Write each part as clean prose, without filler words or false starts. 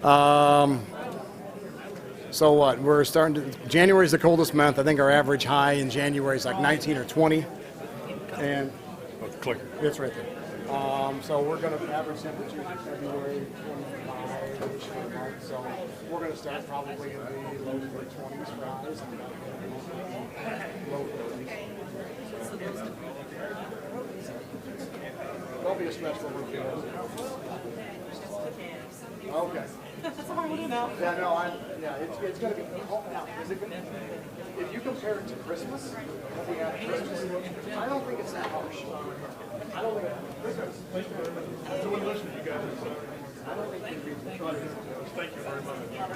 So what? We're starting to. January is the coldest month. I think our average high in January is like 19 or 20, and clicker. It's right there. So we're going to average temperatures in February 25-ish for the month. So we're going to start probably in the low 20s for highs and low 30s. There'll be a stretch where we're good. Okay. Yeah, no, it's going to be. Now, is it going to? If you compare it to Christmas, what we have at Christmas, I don't think it's that harsh. I don't think Christmas. So what listening you guys? I don't think we Thank you very much. Yep.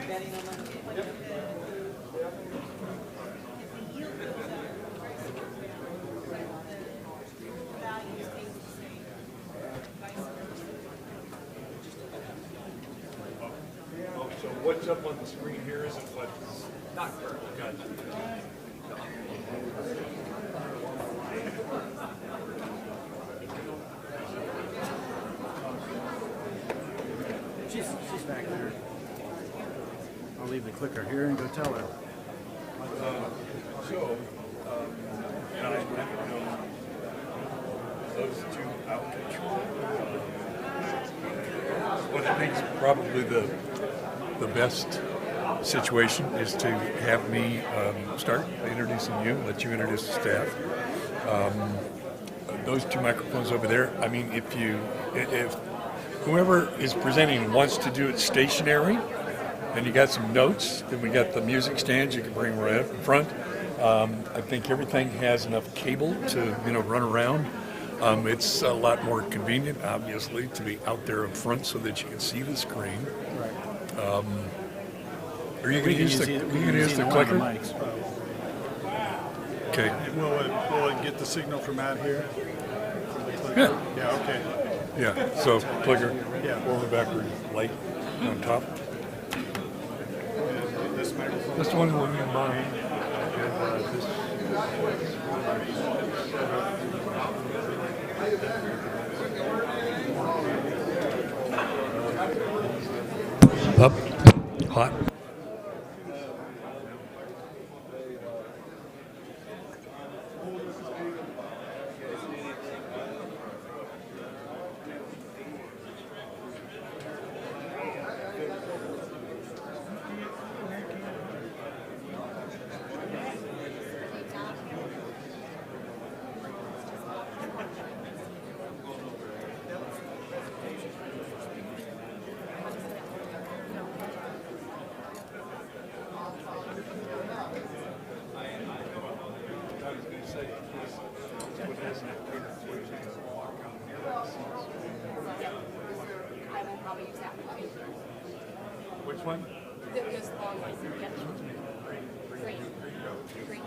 So what's up on the screen here isn't what's not currently. Gotcha. She's back there. I'll leave the clicker here and go tell her. And I know those two outlets. What I think is probably the best situation is to have me start introducing you, let you introduce the staff. Those two microphones over there, I mean, if whoever is presenting wants to do it stationary, and you got some notes, then we got the music stands you can bring right up in front. I think everything has enough cable to run around. It's a lot more convenient, obviously, to be out there up front so that you can see the screen. Right. Are you going to use the clicker? Okay. Will it get the signal from out here? Yeah. Yeah. Okay. Yeah. So clicker. Yeah. Forward, backward, light on top. This microphone. This one will be mine. Up, hot. Which one? This long one. Green. Green.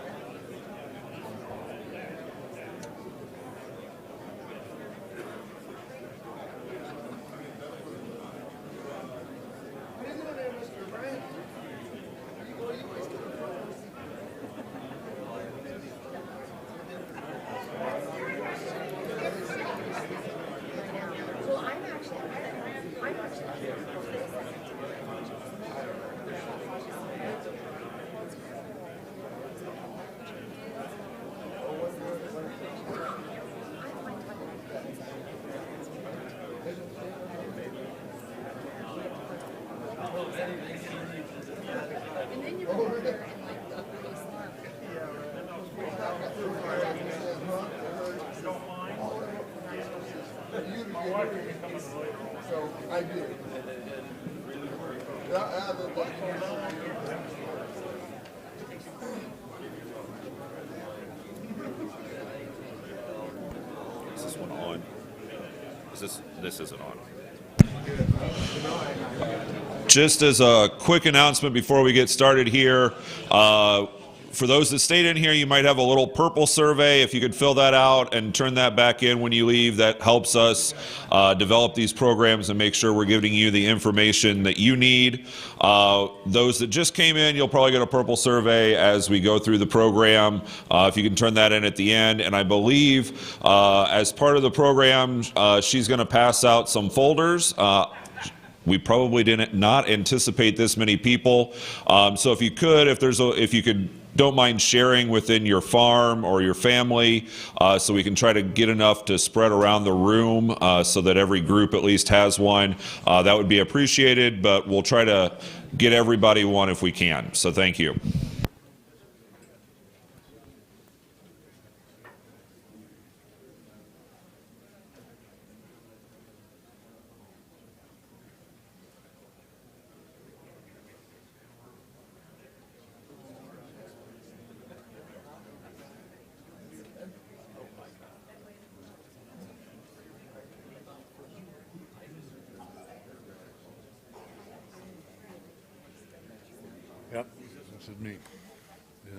Well, I'm actually and then you're over there and like the baseline. So I did. I have a black Is this one on? This isn't on. Just as a quick announcement before we get started here, for those that stayed in here, you might have a little purple survey. If you could fill that out and turn that back in when you leave, that helps us develop these programs and make sure we're giving you the information that you need. Those that just came in, you'll probably get a purple survey as we go through the program. If you can turn that in at the end. And I believe as part of the program, she's going to pass out some folders. We probably didn't not anticipate this many people. So if you could, if you could, don't mind sharing within your farm or your family, so we can try to get enough to spread around the room, so that every group at least has one. That would be appreciated, but we'll try to get everybody one if we can. So thank you. Yep, this is me. Yeah.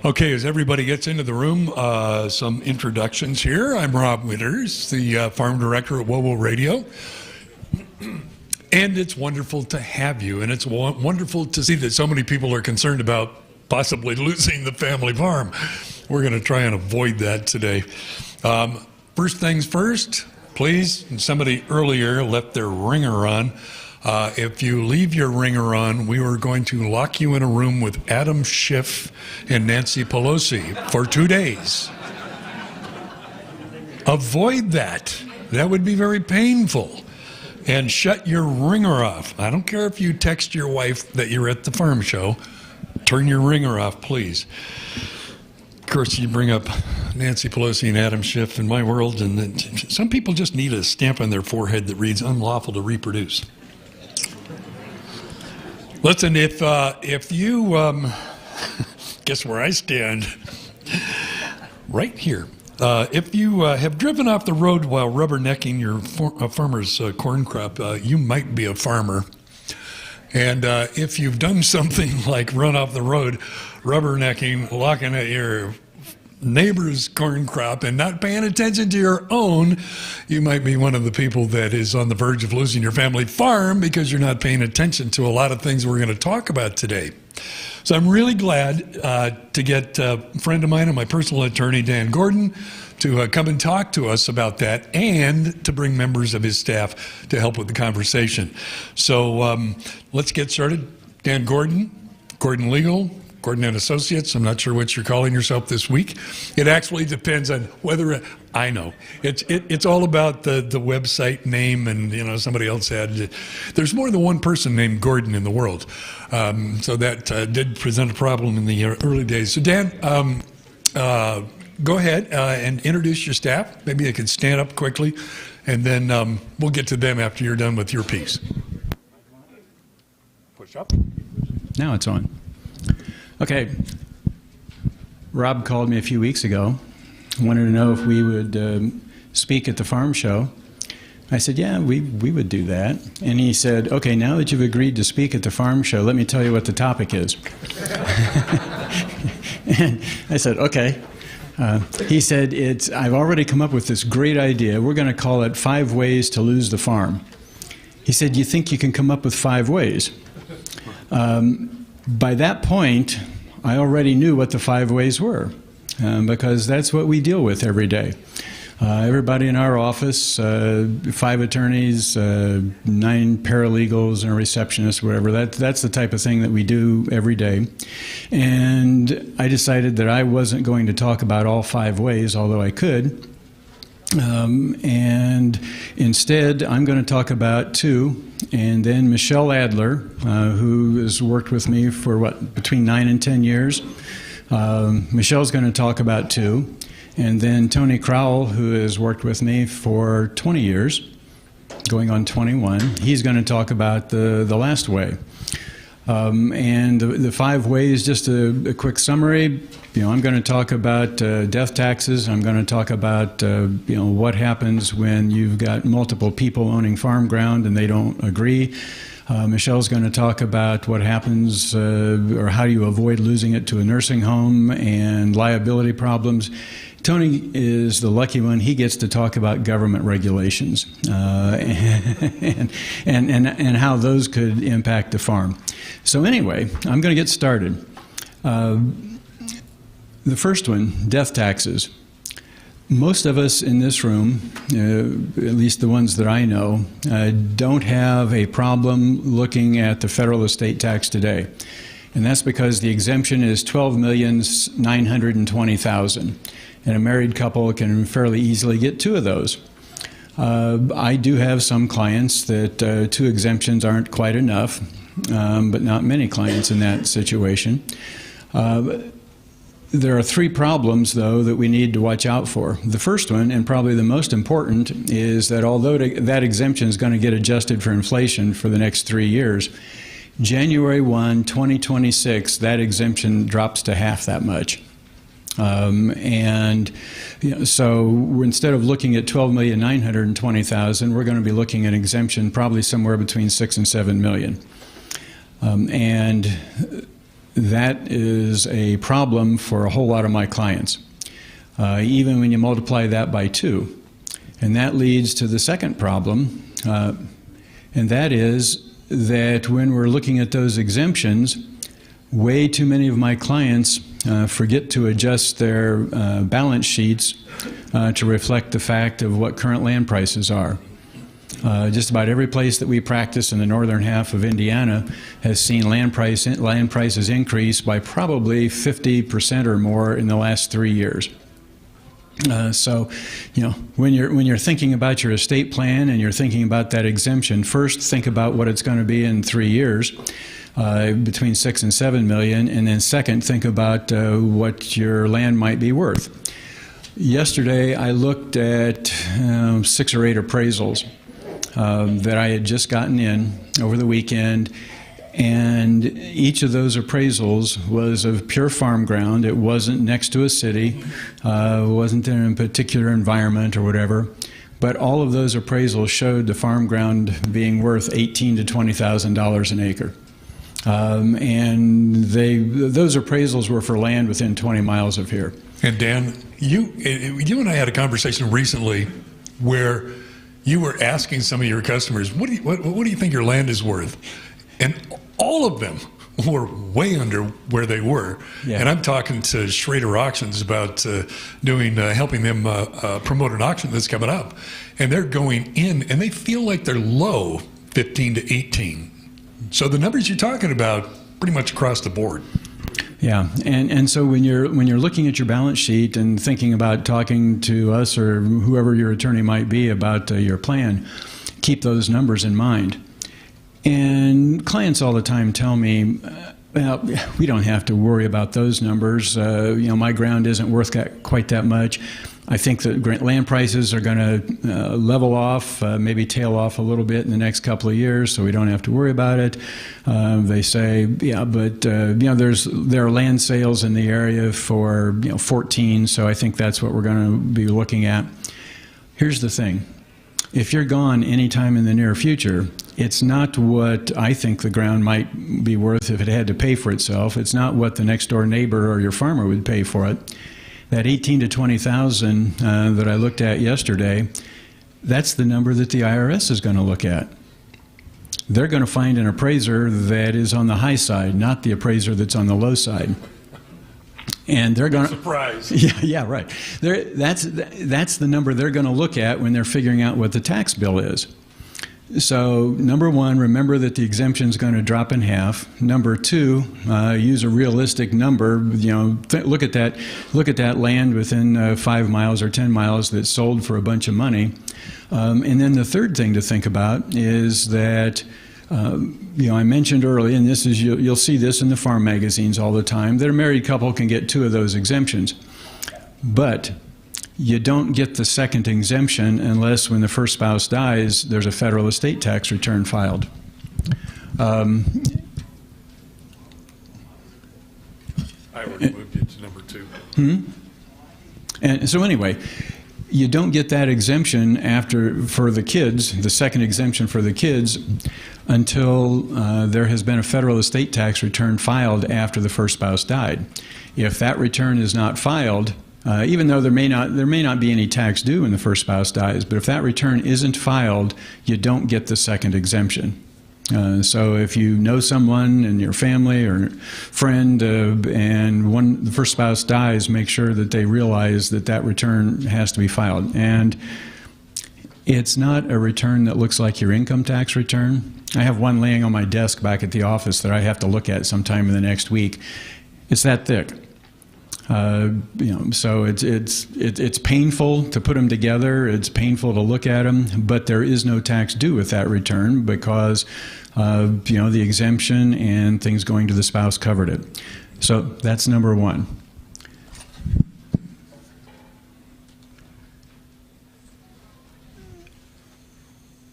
Okay, as everybody gets into the room, some introductions here. I'm Rob Winters, the farm director at WOWO Radio. And it's wonderful to have you, and it's wonderful to see that so many people are concerned about possibly losing the family farm. We're going to try and avoid that today. First things first, please, and somebody earlier left their ringer on. If you leave your ringer on, we are going to lock you in a room with Adam Schiff and Nancy Pelosi for 2 days. Avoid that. That would be very painful. And shut your ringer off. I don't care if you text your wife that you're at the farm show. Turn your ringer off, please. Of course, you bring up Nancy Pelosi and Adam Schiff in my world, and then some people just need a stamp on their forehead that reads unlawful to reproduce. Listen, if you guess where I stand, right here. If you have driven off the road while rubbernecking your farmer's corn crop, you might be a farmer. And if you've done something like run off the road, rubbernecking, looking at your neighbor's corn crop and not paying attention to your own, you might be one of the people that is on the verge of losing your family farm because you're not paying attention to a lot of things we're going to talk about today. So I'm really glad to get a friend of mine and my personal attorney, Dan Gordon, to come and talk to us about that and to bring members of his staff to help with the conversation. So let's get started. Dan Gordon, Gordon Legal, Gordon and Associates. I'm not sure what you're calling yourself this week. It actually depends on whether I know. It's all about the website name, and somebody else had. There's more than one person named Gordon in the world, so that did present a problem in the early days. So Dan, go ahead and introduce your staff. Maybe they could stand up quickly, and then we'll get to them after you're done with your piece. Push up. Now it's on. Okay. Rob called me a few weeks ago, wanted to know if we would speak at the farm show. I said, yeah, we would do that. And he said, okay, now that you've agreed to speak at the farm show, let me tell you what the topic is. And I said, okay. He said, I've already come up with this great idea. We're going to call it 5 Ways to Lose the Farm. He said, you think you can come up with 5 ways? By that point, I already knew what the 5 ways were, because that's what we deal with every day. Everybody in our office, 5 attorneys, 9 paralegals and a receptionist, whatever, that's the type of thing that we do every day. And I decided that I wasn't going to talk about all 5 ways, although I could. And instead, I'm going to talk about two, and then Michelle Adler, who has worked with me for, between 9 and 10 years. Michelle's going to talk about two, and then Tony Crowell, who has worked with me for 20 years, going on 21. He's going to talk about the last way. And the 5 ways, just a quick summary. I'm going to talk about death taxes. I'm going to talk about what happens when you've got multiple people owning farm ground and they don't agree. Michelle's going to talk about what happens or how you avoid losing it to a nursing home and liability problems. Tony is the lucky one. He gets to talk about government regulations and how those could impact the farm. So anyway, I'm going to get started. The first one, death taxes. Most of us in this room, at least the ones that I know, don't have a problem looking at the federal estate tax today. And that's because the exemption is $12,920,000. And a married couple can fairly easily get 2 of those. I do have some clients that 2 exemptions aren't quite enough, but not many clients in that situation. There are 3 problems, though, that we need to watch out for. The first one, and probably the most important, is that although that exemption is going to get adjusted for inflation for the next 3 years, January 1, 2026, that exemption drops to half that much. So instead of looking at $12,920,000, we're going to be looking at exemption probably somewhere between $6 and $7 million. And that is a problem for a whole lot of my clients, even when you multiply that by 2. And that leads to the second problem, and that is that when we're looking at those exemptions, way too many of my clients forget to adjust their balance sheets to reflect the fact of what current land prices are. Just about every place that we practice in the northern half of Indiana has seen land prices increase by probably 50% or more in the last 3 years. So, when you're thinking about your estate plan and you're thinking about that exemption, first think about what it's going to be in 3 years, between 6 and 7 million, and then second, think about what your land might be worth. Yesterday, I looked at 6 or 8 appraisals that I had just gotten in over the weekend, and each of those appraisals was of pure farm ground. It wasn't next to a city, wasn't in a particular environment or whatever, but all of those appraisals showed the farm ground being worth $18,000 to $20,000 an acre. And those appraisals were for land within 20 miles of here. And Dan, you and I had a conversation recently where you were asking some of your customers, what do you think your land is worth? And all of them were way under where they were. Yeah. And I'm talking to Schrader Auctions about helping them promote an auction that's coming up. And they're going in, and they feel like they're low 15 to 18. So the numbers you're talking about, pretty much across the board. Yeah, and so when you're looking at your balance sheet and thinking about talking to us or whoever your attorney might be about your plan, keep those numbers in mind. And clients all the time tell me, well, we don't have to worry about those numbers. My ground isn't worth quite that much. I think that land prices are going to level off, maybe tail off a little bit in the next couple of years, so we don't have to worry about it. They say, yeah, but there are land sales in the area for 14, so I think that's what we're going to be looking at. Here's the thing: if you're gone anytime in the near future, it's not what I think the ground might be worth if it had to pay for itself. It's not what the next door neighbor or your farmer would pay for it. That 18 to 20,000 that I looked at yesterday, that's the number that the IRS is going to look at. They're going to find an appraiser that is on the high side, not the appraiser that's on the low side. And they're going to surprise. Yeah, right. That's the number they're going to look at when they're figuring out what the tax bill is. So, number one, remember that the exemption is going to drop in half. Number two, use a realistic number. You know, look at that land within 5 miles or 10 miles that's sold for a bunch of money. And then the third thing to think about is that, you know, I mentioned earlier, and this is you'll see this in the farm magazines all the time, that a married couple can get 2 of those exemptions, but you don't get the second exemption unless, when the first spouse dies, there's a federal estate tax return filed. I already moved it to number 2. And so anyway, you don't get that exemption for the kids, the second exemption for the kids, until there has been a federal estate tax return filed after the first spouse died. If that return is not filed, even though there may not be any tax due when the first spouse dies, but if that return isn't filed, you don't get the second exemption. So if you know someone in your family or friend, and when the first spouse dies, make sure that they realize that that return has to be filed. And it's not a return that looks like your income tax return. I have one laying on my desk back at the office that I have to look at sometime in the next week. It's that thick. You know, so it's painful to put them together. It's painful to look at them, but there is no tax due with that return because you know, the exemption and things going to the spouse covered it. So that's number one.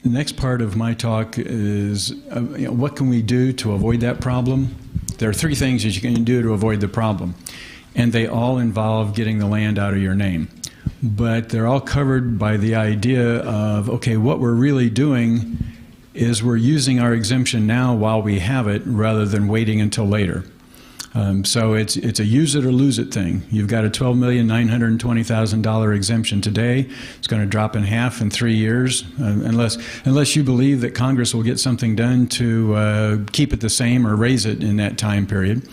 The next part of my talk is you know, what can we do to avoid that problem? There are 3 things that you can do to avoid the problem, and they all involve getting the land out of your name. But they're all covered by the idea of, okay, what we're really doing is we're using our exemption now while we have it rather than waiting until later. So it's a use it or lose it thing. You've got a $12,920,000 exemption today. It's going to drop in half in 3 years, unless you believe that Congress will get something done to keep it the same or raise it in that time period.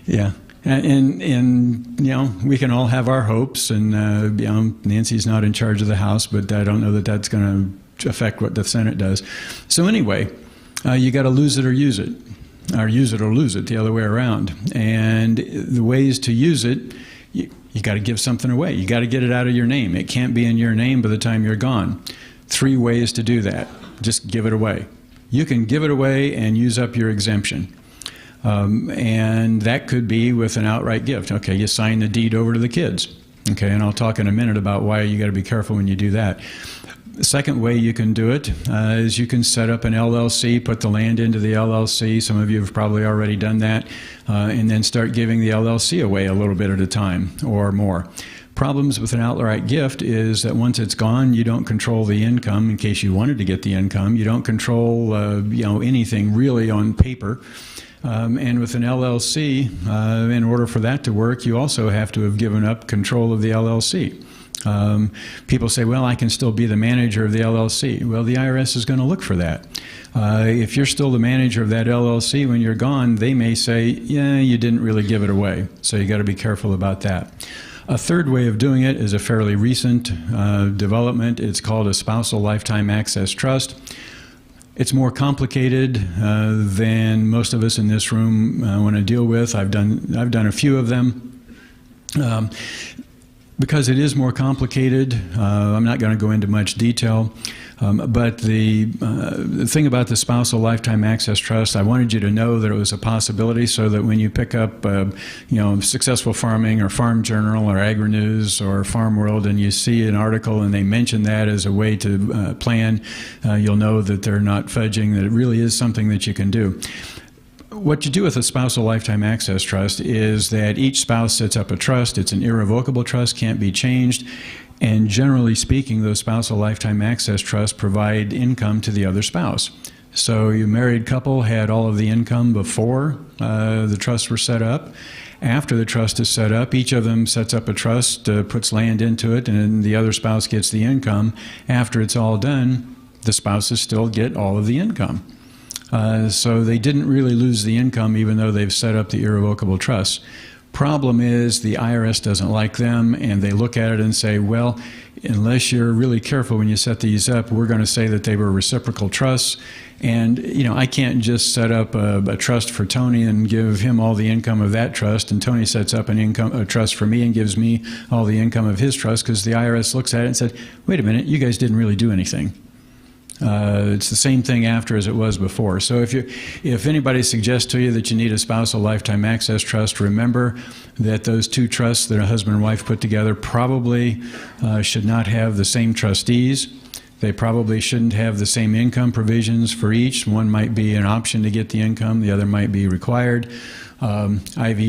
Yeah. And you know, we can all have our hopes, and you know, Nancy's not in charge of the House, but I don't know that that's going to affect what the Senate does. So anyway, you got to lose it or use it, or use it or lose it, the other way around. And the ways to use it, you got to give something away. You got to get it out of your name. It can't be in your name by the time you're gone. 3 ways to do that. Just give it away. You can give it away and use up your exemption. And that could be with an outright gift. Okay, you sign the deed over to the kids. Okay, and I'll talk in a minute about why you got to be careful when you do that. The second way you can do it is you can set up an LLC, put the land into the LLC. Some of you have probably already done that, and then start giving the LLC away a little bit at a time or more. Problems with an outright gift is that once it's gone, you don't control the income. In case you wanted to get the income, you don't control you know, anything really on paper. And with an LLC, in order for that to work, you also have to have given up control of the LLC. People say, well, I can still be the manager of the LLC. Well, the IRS is going to look for that. If you're still the manager of that LLC when you're gone, they may say, yeah, you didn't really give it away. So you got to be careful about that. A third way of doing it is a fairly recent development. It's called a spousal lifetime access trust. It's more complicated than most of us in this room want to deal with. I've done a few of them. Because it is more complicated, I'm not going to go into much detail. But the thing about the spousal lifetime access trust, I wanted you to know that it was a possibility, so that when you pick up, you know, Successful Farming or Farm Journal or Agri-News or Farm World, and you see an article and they mention that as a way to plan, you'll know that they're not fudging, that it really is something that you can do. What you do with a spousal lifetime access trust is that each spouse sets up a trust. It's an irrevocable trust, can't be changed. And generally speaking, those spousal lifetime access trusts provide income to the other spouse. So your married couple had all of the income before the trusts were set up. After the trust is set up, each of them sets up a trust, puts land into it, and the other spouse gets the income. After it's all done, the spouses still get all of the income. So they didn't really lose the income even though they've set up the irrevocable trust. Problem is the IRS doesn't like them, and they look at it and say, well, unless you're really careful when you set these up, we're going to say that they were reciprocal trusts. And, I can't just set up a trust for Tony and give him all the income of that trust, and Tony sets up a trust for me and gives me all the income of his trust, because the IRS looks at it and said, wait a minute, you guys didn't really do anything. It's the same thing after as it was before. So if anybody suggests to you that you need a spousal lifetime access trust, remember that those two trusts that a husband and wife put together probably should not have the same trustees. They probably shouldn't have the same income provisions for each. One might be an option to get the income, the other might be required. I've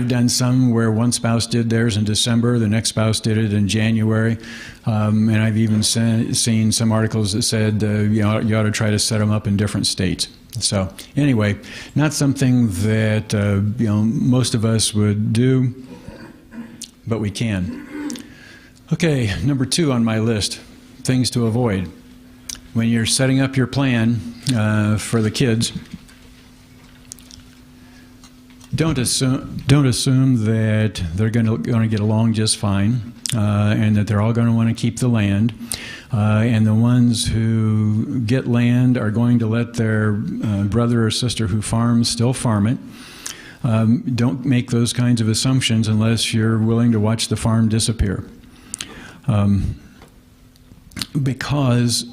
done some where one spouse did theirs in December, the next spouse did it in January, and I've even seen some articles that said you ought to try to set them up in different states. So anyway, not something that most of us would do, but we can. Okay, number 2 on my list, things to avoid. When you're setting up your plan for the kids, don't assume that they're going to get along just fine, and that they're all going to want to keep the land. And the ones who get land are going to let their brother or sister who farms still farm it. Don't make those kinds of assumptions unless you're willing to watch the farm disappear. Because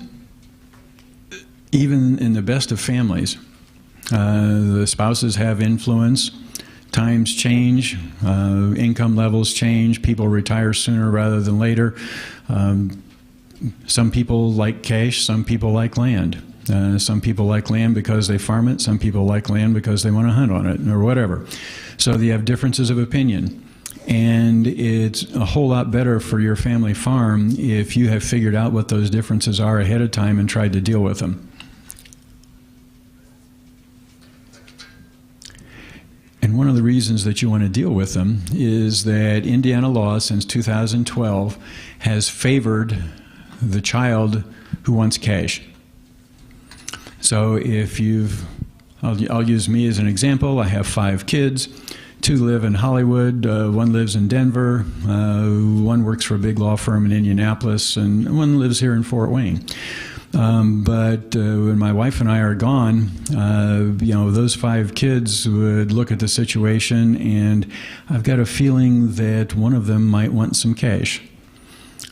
even in the best of families, the spouses have influence. Times change, income levels change, people retire sooner rather than later. Some people like cash, some people like land. Some people like land because they farm it, some people like land because they want to hunt on it, or whatever. So you have differences of opinion. And it's a whole lot better for your family farm if you have figured out what those differences are ahead of time and tried to deal with them. And one of the reasons that you want to deal with them is that Indiana law since 2012 has favored the child who wants cash. So if I'll use me as an example. I have 5 kids. 2 live in Hollywood, 1 lives in Denver, 1 works for a big law firm in Indianapolis, and 1 lives here in Fort Wayne. But when my wife and I are gone, those 5 kids would look at the situation, and I've got a feeling that one of them might want some cash.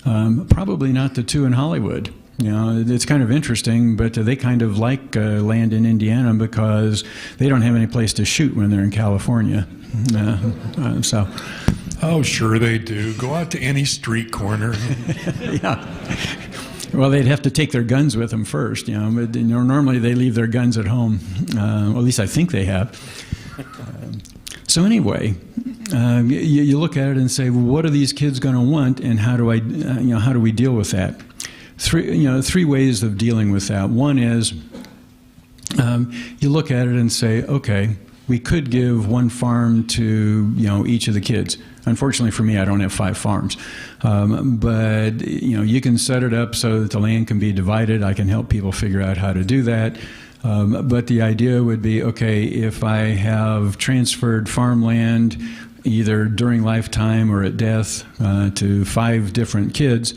Probably not the 2 in Hollywood. It's kind of interesting, but they kind of like land in Indiana because they don't have any place to shoot when they're in California. Oh, sure they do. Go out to any street corner. Yeah. Well, they'd have to take their guns with them first, but normally they leave their guns at home. Well, at least I think they have. So anyway, you look at it and say, well, what are these kids going to want, and how do we deal with that? 3 ways of dealing with that. One is you look at it and say, okay, we could give 1 farm to each of the kids. Unfortunately for me, I don't have 5 farms, but you can set it up so that the land can be divided. I can help people figure out how to do that. But the idea would be, okay, if I have transferred farmland either during lifetime or at death to 5 different kids,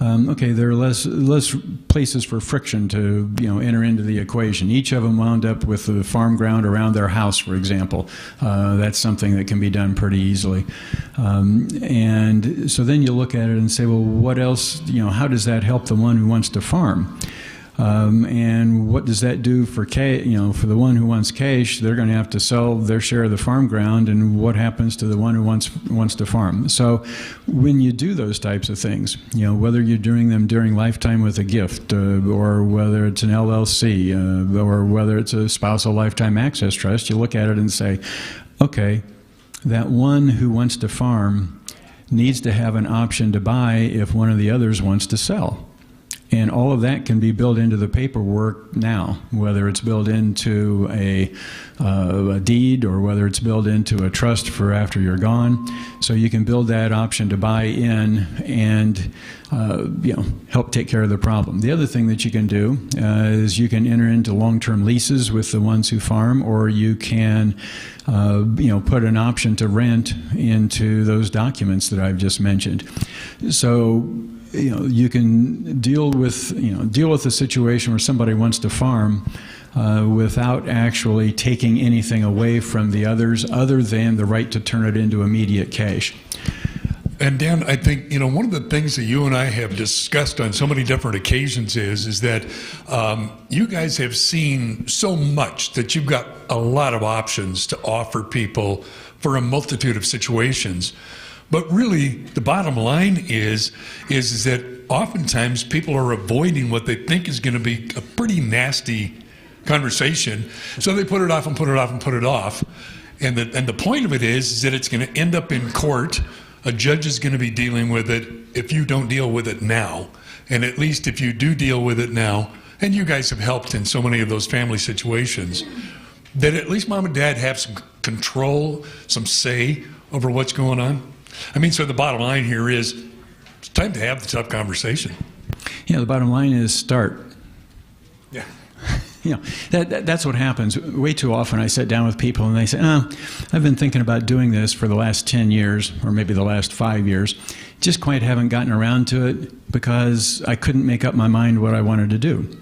okay, there are less places for friction to enter into the equation. Each of them wound up with the farm ground around their house, for example. That's something that can be done pretty easily. And so then you look at it and say, well, what else? How does that help the one who wants to farm? And what does that do for for the one who wants cash? They're going to have to sell their share of the farm ground, and what happens to the one who wants to farm? So when you do those types of things, whether you're doing them during lifetime with a gift, or whether it's an LLC, or whether it's a spousal lifetime access trust, you look at it and say, okay, that one who wants to farm needs to have an option to buy if one of the others wants to sell. And all of that can be built into the paperwork now, whether it's built into a deed or whether it's built into a trust for after you're gone. So you can build that option to buy in and help take care of the problem. The other thing that you can do is you can enter into long-term leases with the ones who farm, or you can put an option to rent into those documents that I've just mentioned. So you can deal with the situation where somebody wants to farm without actually taking anything away from the others other than the right to turn it into immediate cash. And Dan, I think, one of the things that you and I have discussed on so many different occasions is that you guys have seen so much that you've got a lot of options to offer people for a multitude of situations. But really, the bottom line is that oftentimes people are avoiding what they think is going to be a pretty nasty conversation, so they put it off and put it off and put it off. And the point of it is that it's going to end up in court. A judge is going to be dealing with it if you don't deal with it now. And at least if you do deal with it now, and you guys have helped in so many of those family situations, that at least mom and dad have some control, some say over what's going on. I mean, so the bottom line here is it's time to have the tough conversation. Yeah, the bottom line is start. Yeah. That's what happens. Way too often I sit down with people and they say, I've been thinking about doing this for the last 10 years or maybe the last 5 years. Just quite haven't gotten around to it because I couldn't make up my mind what I wanted to do.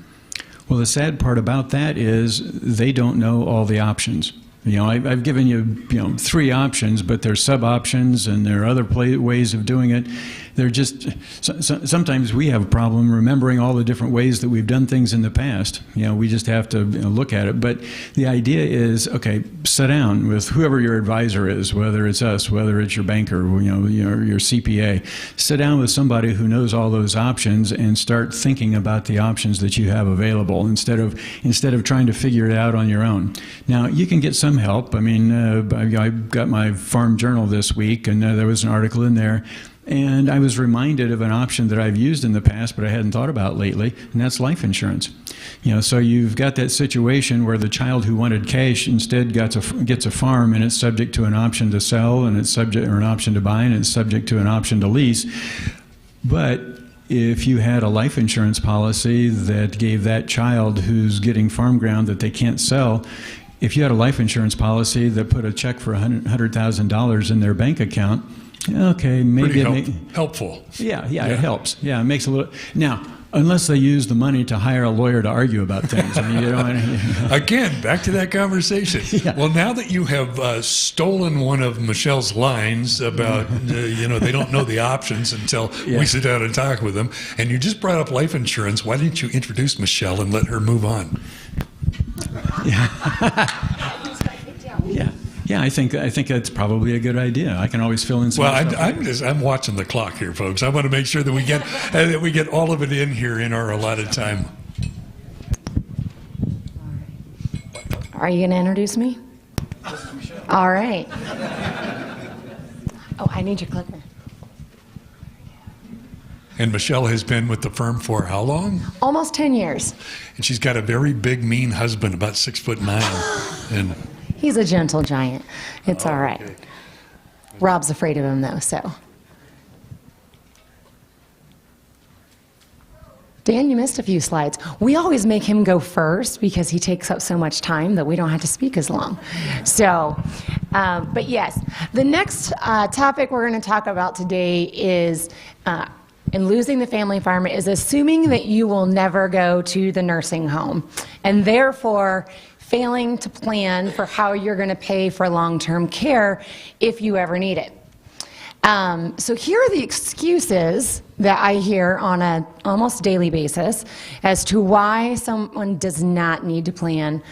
Well, the sad part about that is they don't know all the options. I've given you, 3 options, but there's sub-options and there are other ways of doing it. They're just, sometimes we have a problem remembering all the different ways that we've done things in the past. We just have to look at it. But the idea is, okay, sit down with whoever your advisor is, whether it's us, whether it's your banker, your CPA. Sit down with somebody who knows all those options and start thinking about the options that you have available instead of trying to figure it out on your own. Now, you can get some help. I mean, I got my Farm Journal this week, and there was an article in there. And I was reminded of an option that I've used in the past, but I hadn't thought about lately, and that's life insurance. So you've got that situation where the child who wanted cash instead gets a farm, and it's subject to an option to sell, and it's subject, or an option to buy, and it's subject to an option to lease. But if you had a life insurance policy that gave that child who's getting farm ground that they can't sell, if you had a life insurance policy that put a check for $100,000 in their bank account, okay, maybe helpful. Yeah, it helps. Yeah, it makes a little. Now, unless they use the money to hire a lawyer to argue about things. I mean, Again, back to that conversation. Yeah. Well, now that you have stolen one of Michelle's lines about, they don't know the options until we sit down and talk with them, and you just brought up life insurance, why didn't you introduce Michelle and let her move on? Yeah, I think that's probably a good idea. I can always fill in some. Well, I'm watching the clock here, folks. I want to make sure that we get all of it in here in our allotted time. Are you going to introduce me? All right. Oh, I need your clicker. And Michelle has been with the firm for how long? Almost 10 years. And she's got a very big, mean husband, about 6'9", and. He's a gentle giant. It's all right. Okay. Rob's afraid of him, though, so. Dan, you missed a few slides. We always make him go first because he takes up so much time that we don't have to speak as long. So, but yes, the next topic we're going to talk about today is in losing the family farm is assuming that you will never go to the nursing home and therefore failing to plan for how you're going to pay for long-term care if you ever need it. So here are the excuses that I hear on an almost daily basis as to why someone does not need to plan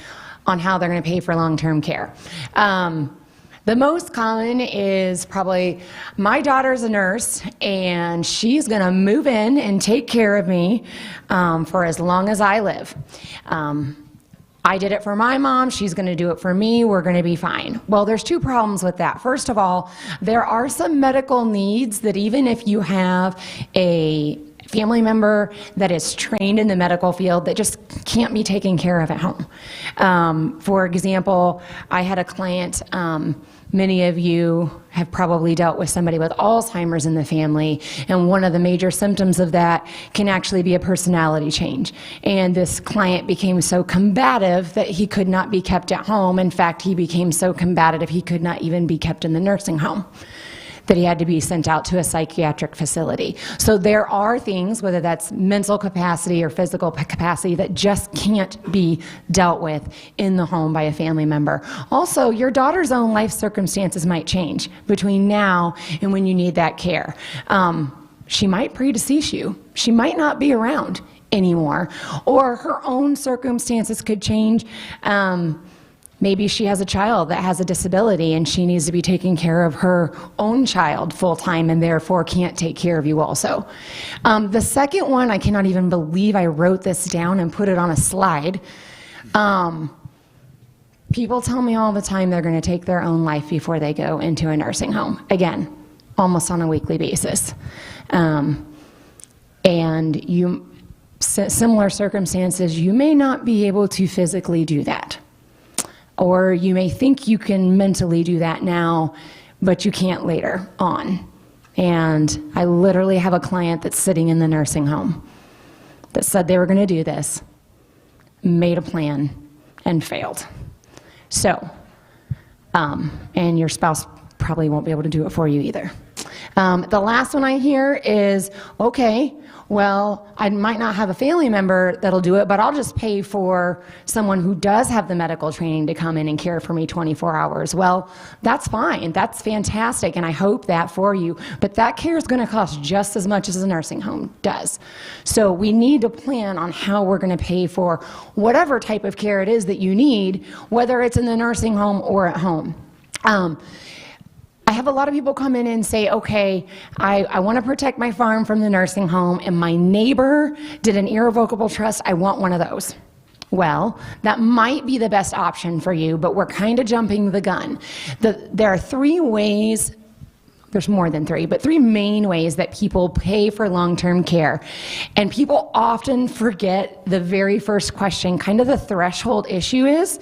on how they're going to pay for long-term care. The most common is probably, my daughter's a nurse and she's going to move in and take care of me for as long as I live. I did it for my mom, she's going to do it for me, we're going to be fine. Well, there's 2 problems with that. First of all, there are some medical needs that even if you have a family member that is trained in the medical field that just can't be taken care of at home. For example, I had a client, many of you have probably dealt with somebody with Alzheimer's in the family, and one of the major symptoms of that can actually be a personality change. And this client became so combative that he could not be kept at home. In fact, he became so combative he could not even be kept in the nursing home, that he had to be sent out to a psychiatric facility. So there are things, whether that's mental capacity or physical capacity, that just can't be dealt with in the home by a family member. Also, your daughter's own life circumstances might change between now and when you need that care. She might predecease you. She might not be around anymore, or her own circumstances could change. Maybe she has a child that has a disability and she needs to be taking care of her own child full-time and therefore can't take care of you also. The second one, I cannot even believe I wrote this down and put it on a slide. People tell me all the time they're going to take their own life before they go into a nursing home. Again, almost on a weekly basis. And similar circumstances, you may not be able to physically do that. Or you may think you can mentally do that now, but you can't later on. And I literally have a client that's sitting in the nursing home that said they were going to do this, made a plan, and failed. So, and your spouse probably won't be able to do it for you either. The last one I hear is, okay, well, I might not have a family member that'll do it, but I'll just pay for someone who does have the medical training to come in and care for me 24 hours. Well, that's fine. That's fantastic, and I hope that for you. But that care is going to cost just as much as a nursing home does. So we need to plan on how we're going to pay for whatever type of care it is that you need, whether it's in the nursing home or at home. I have a lot of people come in and say, okay, I want to protect my farm from the nursing home, and my neighbor did an irrevocable trust. I want one of those. Well, that might be the best option for you, but we're kind of jumping the gun. There are three ways, there's more than three, but three main ways that people pay for long-term care. And people often forget the very first question, kind of the threshold issue is,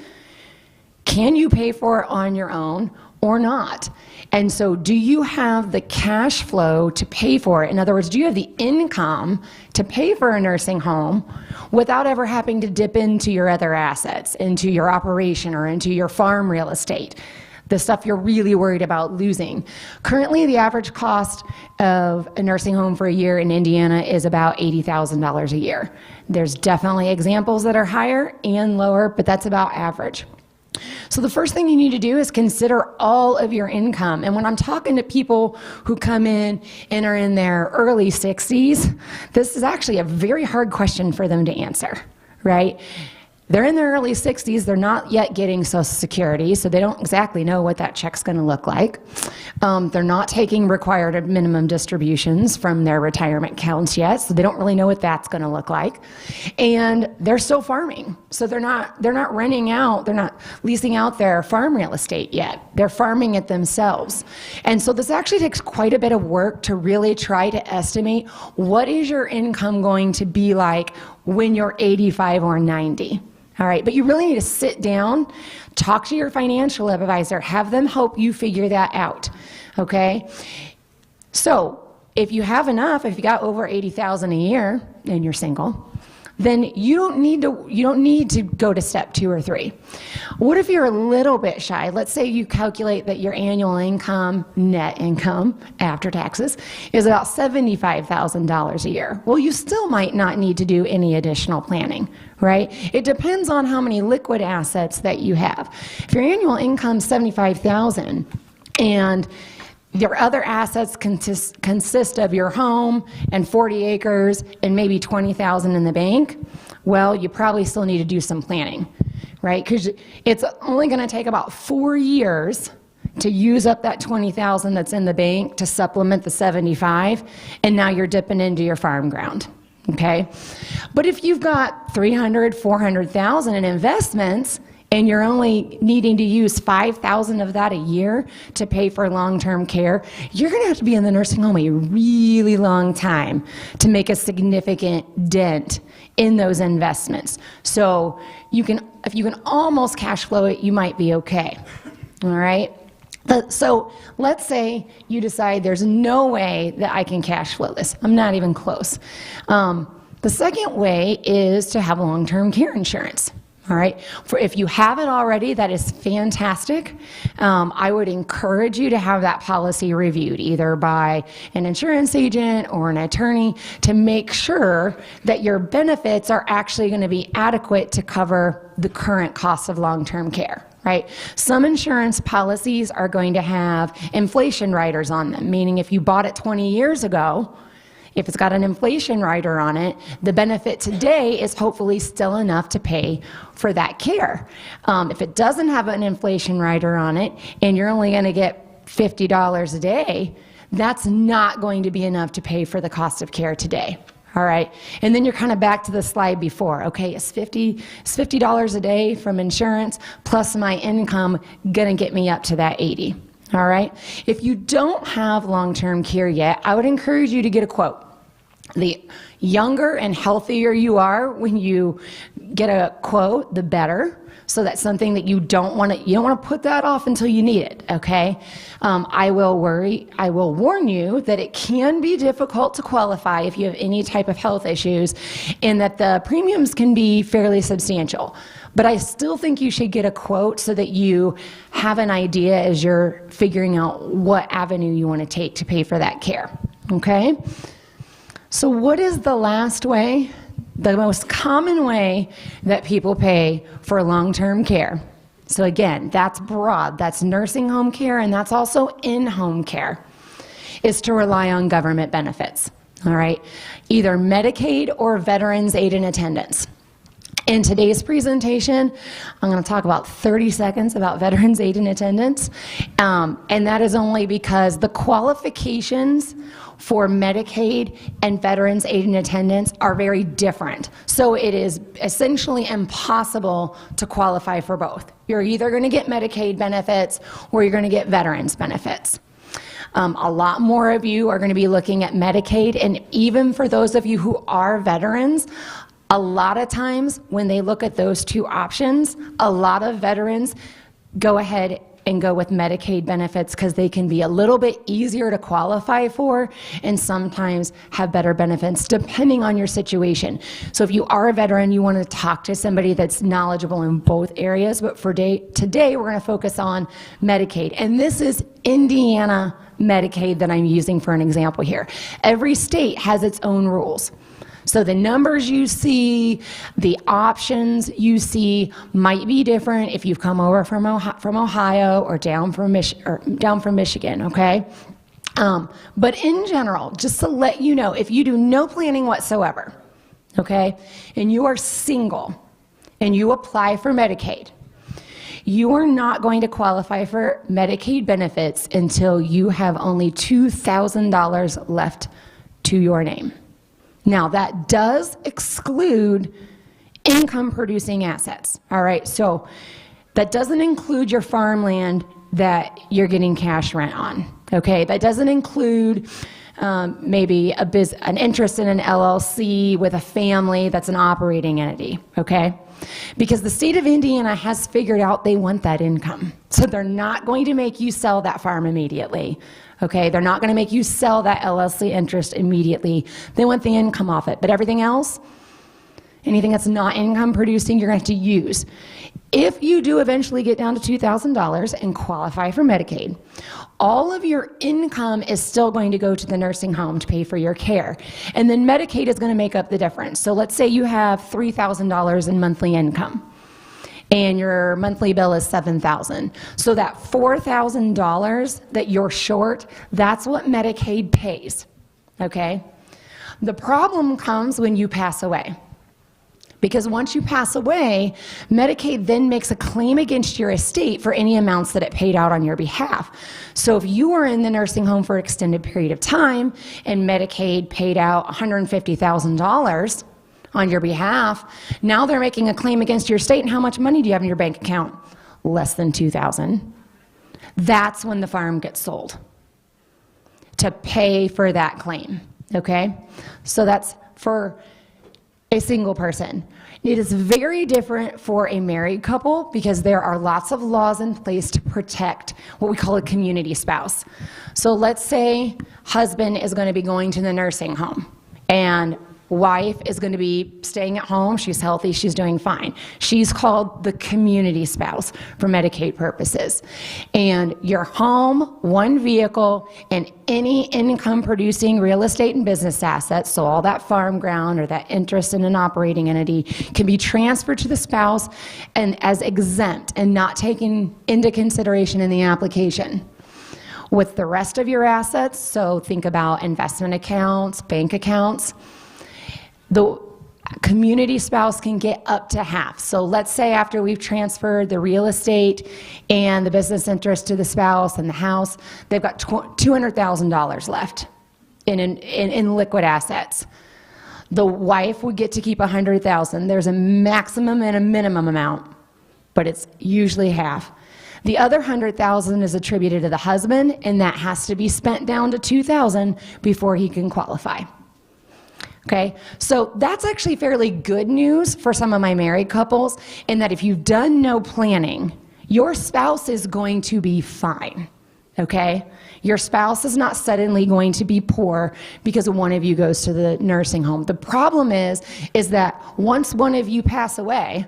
can you pay for it on your own or not? And so do you have the cash flow to pay for it? In other words, do you have the income to pay for a nursing home without ever having to dip into your other assets, into your operation or into your farm real estate, the stuff you're really worried about losing? Currently, the average cost of a nursing home for a year in Indiana is about $80,000 a year. There's definitely examples that are higher and lower, but that's about average. So the first thing you need to do is consider all of your income. And when I'm talking to people who come in and are in their early 60s, this is actually a very hard question for them to answer, right? They're in their early 60s, they're not yet getting Social Security, so they don't exactly know what that check's going to look like. They're not taking required minimum distributions from their retirement accounts yet, so they don't really know what that's going to look like. And they're still farming, so they're not renting out, they're not leasing out their farm real estate yet. They're farming it themselves. And so this actually takes quite a bit of work to really try to estimate what is your income going to be like when you're 85 or 90. All right, but you really need to sit down, talk to your financial advisor, have them help you figure that out, okay? So if you have enough, if you got over $80,000 a year and you're single, then you don't need to go to step 2 or 3. What if you're a little bit shy? Let's say you calculate that your annual income, net income after taxes, is about $75,000 a year. Well, you still might not need to do any additional planning, right? It depends on how many liquid assets that you have. If your annual income is $75,000 and your other assets consist of your home and 40 acres and maybe $20,000 in the bank, well, you probably still need to do some planning, right? Because it's only going to take about 4 years to use up that $20,000 that's in the bank to supplement the 75, and now you're dipping into your farm ground, okay? But if you've got $300,000, $400,000 in investments, and you're only needing to use $5,000 of that a year to pay for long-term care, you're going to have to be in the nursing home a really long time to make a significant dent in those investments. So if you can almost cash flow it, you might be okay. All right? So let's say you decide there's no way that I can cash flow this. I'm not even close. The second way is to have long-term care insurance. All right. If you have it already, that is fantastic. I would encourage you to have that policy reviewed either by an insurance agent or an attorney to make sure that your benefits are actually going to be adequate to cover the current cost of long-term care. Right? Some insurance policies are going to have inflation riders on them, meaning if you bought it 20 years ago, if it's got an inflation rider on it, the benefit today is hopefully still enough to pay for that care. If it doesn't have an inflation rider on it and you're only going to get $50 a day, that's not going to be enough to pay for the cost of care today. All right, and then you're kind of back to the slide before. Okay, is $50 a day from insurance plus my income gonna get me up to that 80? All right, if you don't have long-term care yet, I would encourage you to get a quote. The younger and healthier you are when you get a quote, the better. So that's something that you don't want to put that off until you need it, okay? I will warn you that it can be difficult to qualify if you have any type of health issues and that the premiums can be fairly substantial. But I still think you should get a quote so that you have an idea as you're figuring out what avenue you want to take to pay for that care, okay? So what is the last way? The most common way that people pay for long-term care. So again, that's broad. That's nursing home care, and that's also in-home care, is to rely on government benefits, all right? Either Medicaid or Veterans Aid and Attendance. In today's presentation, I'm going to talk about 30 seconds about Veterans Aid and Attendance, and that is only because the qualifications for Medicaid and Veterans Aid and Attendance are very different. So it is essentially impossible to qualify for both. You're either going to get Medicaid benefits or you're going to get Veterans benefits. A lot more of you are going to be looking at Medicaid, and even for those of you who are veterans, a lot of times when they look at those two options, a lot of veterans go ahead and go with Medicaid benefits because they can be a little bit easier to qualify for and sometimes have better benefits depending on your situation. So if you are a veteran, you want to talk to somebody that's knowledgeable in both areas, but for today we're going to focus on Medicaid. And this is Indiana Medicaid that I'm using for an example here. Every state has its own rules. So the numbers you see, the options you see might be different if you've come over from Ohio or down from Michigan, okay? But in general, just to let you know, if you do no planning whatsoever, okay, and you are single and you apply for Medicaid, you are not going to qualify for Medicaid benefits until you have only $2,000 left to your name. Now, that does exclude income-producing assets, all right? So that doesn't include your farmland that you're getting cash rent on, okay? That doesn't include maybe an interest in an LLC with a family that's an operating entity, okay? Because the state of Indiana has figured out they want that income. So they're not going to make you sell that farm immediately. Okay, they're not going to make you sell that LLC interest immediately. They want the income off it. But everything else, anything that's not income producing, you're going to have to use. If you do eventually get down to $2,000 and qualify for Medicaid, all of your income is still going to go to the nursing home to pay for your care. And then Medicaid is going to make up the difference. So let's say you have $3,000 in monthly income and your monthly bill is $7,000. So that $4,000 that you're short, that's what Medicaid pays, okay? The problem comes when you pass away. Because once you pass away, Medicaid then makes a claim against your estate for any amounts that it paid out on your behalf. So if you were in the nursing home for an extended period of time and Medicaid paid out $150,000 on your behalf. Now they're making a claim against your estate, and how much money do you have in your bank account? Less than $2,000. That's when the farm gets sold, to pay for that claim, okay? So that's for a single person. It is very different for a married couple because there are lots of laws in place to protect what we call a community spouse. So let's say husband is going to be going to the nursing home and wife is going to be staying at home. She's healthy. She's doing fine. She's called the community spouse for Medicaid purposes. And your home, one vehicle, and any income-producing real estate and business assets, so all that farm ground or that interest in an operating entity, can be transferred to the spouse and as exempt and not taken into consideration in the application. With the rest of your assets, so think about investment accounts, bank accounts, the community spouse can get up to half. So let's say after we've transferred the real estate and the business interest to the spouse and the house, they've got $200,000 left in liquid assets. The wife would get to keep $100,000. There's a maximum and a minimum amount, but it's usually half. The other $100,000 is attributed to the husband, and that has to be spent down to $2,000 before he can qualify. Okay, so that's actually fairly good news for some of my married couples, in that if you've done no planning, your spouse is going to be fine, okay? Your spouse is not suddenly going to be poor because one of you goes to the nursing home. The problem is that once one of you pass away,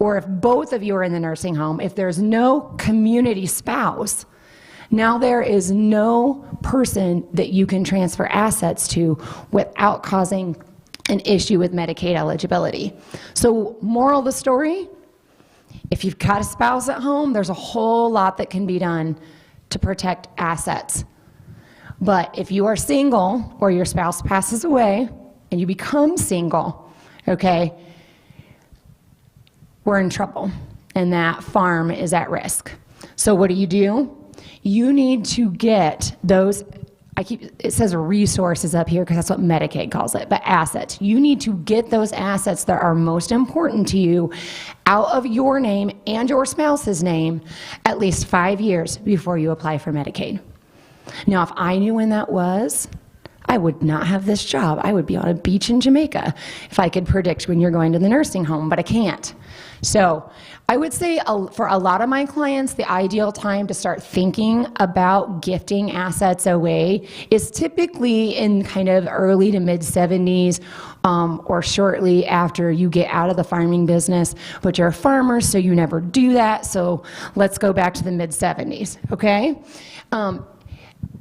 or if both of you are in the nursing home, if there's no community spouse, now there is no person that you can transfer assets to without causing an issue with Medicaid eligibility. So moral of the story, if you've got a spouse at home, there's a whole lot that can be done to protect assets. But if you are single or your spouse passes away and you become single, okay, we're in trouble and that farm is at risk. So what do? You need to get those, it says resources up here because that's what Medicaid calls it, but assets. You need to get those assets that are most important to you out of your name and your spouse's name at least 5 years before you apply for Medicaid. Now, if I knew when that was, I would not have this job. I would be on a beach in Jamaica if I could predict when you're going to the nursing home, but I can't. So I would say for a lot of my clients, the ideal time to start thinking about gifting assets away is typically in kind of early to mid 70s or shortly after you get out of the farming business, but you're a farmer, so you never do that. So let's go back to the mid 70s, okay?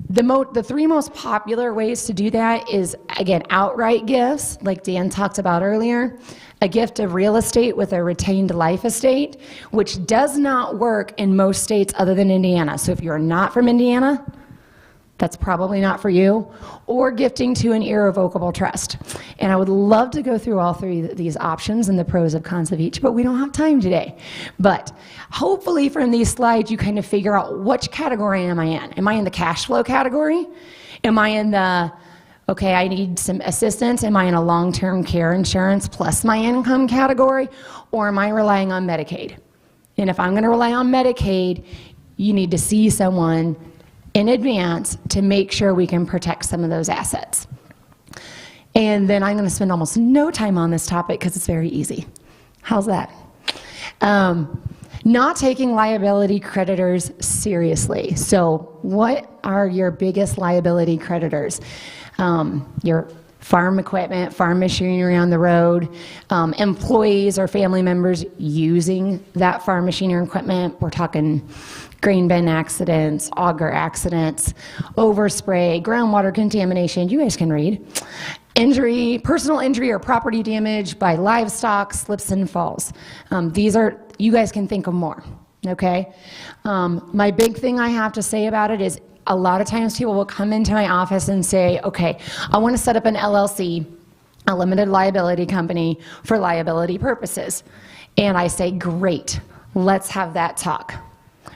The three most popular ways to do that is, again, outright gifts, like Dan talked about earlier, a gift of real estate with a retained life estate, which does not work in most states other than Indiana. So if you're not from Indiana, that's probably not for you, or gifting to an irrevocable trust. And I would love to go through all three of these options and the pros and cons of each, but we don't have time today. But hopefully from these slides, you kind of figure out which category am I in? Am I in the cash flow category? Am I in the, okay, I need some assistance? Am I in a long-term care insurance plus my income category? Or am I relying on Medicaid? And if I'm gonna rely on Medicaid, you need to see someone in advance to make sure we can protect some of those assets. And then I'm going to spend almost no time on this topic because it's very easy. How's that? Not taking liability creditors seriously. So what are your biggest liability creditors? Your farm equipment, farm machinery on the road, employees or family members using that farm machinery and equipment. We're talking grain bin accidents, auger accidents, overspray, groundwater contamination, you guys can read. Injury, personal injury or property damage by livestock, slips and falls. These are, you guys can think of more, okay? My big thing I have to say about it is a lot of times people will come into my office and say, okay, I want to set up an LLC, a limited liability company for liability purposes. And I say, great, let's have that talk.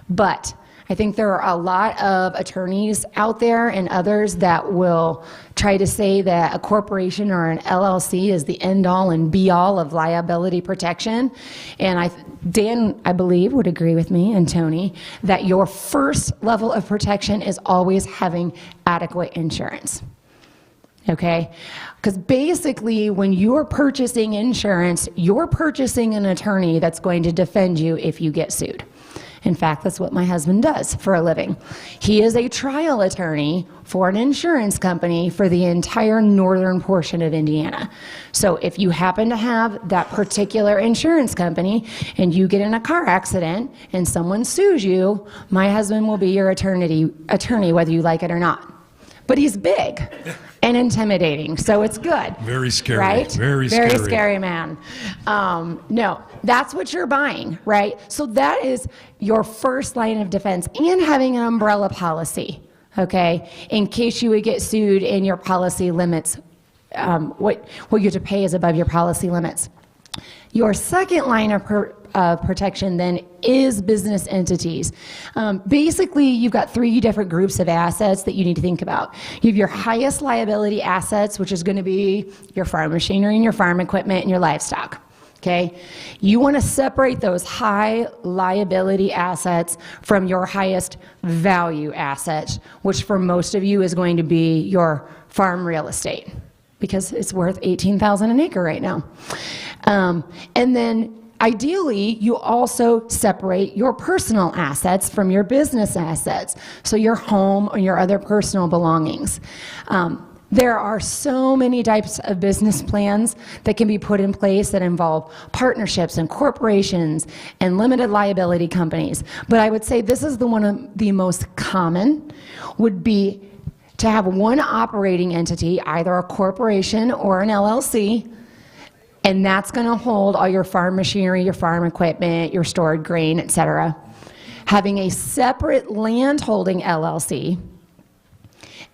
But I think there are a lot of attorneys out there and others that will try to say that a corporation or an LLC is the end-all and be-all of liability protection. And Dan, I believe, would agree with me, and Tony, that your first level of protection is always having adequate insurance. Okay? Because basically, when you're purchasing insurance, you're purchasing an attorney that's going to defend you if you get sued. In fact, that's what my husband does for a living. He is a trial attorney for an insurance company for the entire northern portion of Indiana. So if you happen to have that particular insurance company and you get in a car accident and someone sues you, my husband will be your attorney whether you like it or not. But he's big and intimidating, so it's good. Very scary. Right? Very Very scary man. No, that's what you're buying, right? So that is your first line of defense, and having an umbrella policy, okay, in case you would get sued and your policy limits, what you have to pay is above your policy limits. Your second line of protection then is business entities. Basically, you've got three different groups of assets that you need to think about. You have your highest liability assets, which is going to be your farm machinery and your farm equipment and your livestock. Okay? You want to separate those high liability assets from your highest value assets, which for most of you is going to be your farm real estate, because it's worth $18,000 an acre right now. And then ideally, you also separate your personal assets from your business assets, so your home or your other personal belongings. There are so many types of business plans that can be put in place that involve partnerships and corporations and limited liability companies. But I would say this is the one of the most common would be to have one operating entity, either a corporation or an LLC, and that's going to hold all your farm machinery, your farm equipment, your stored grain, etc. Having a separate land holding LLC,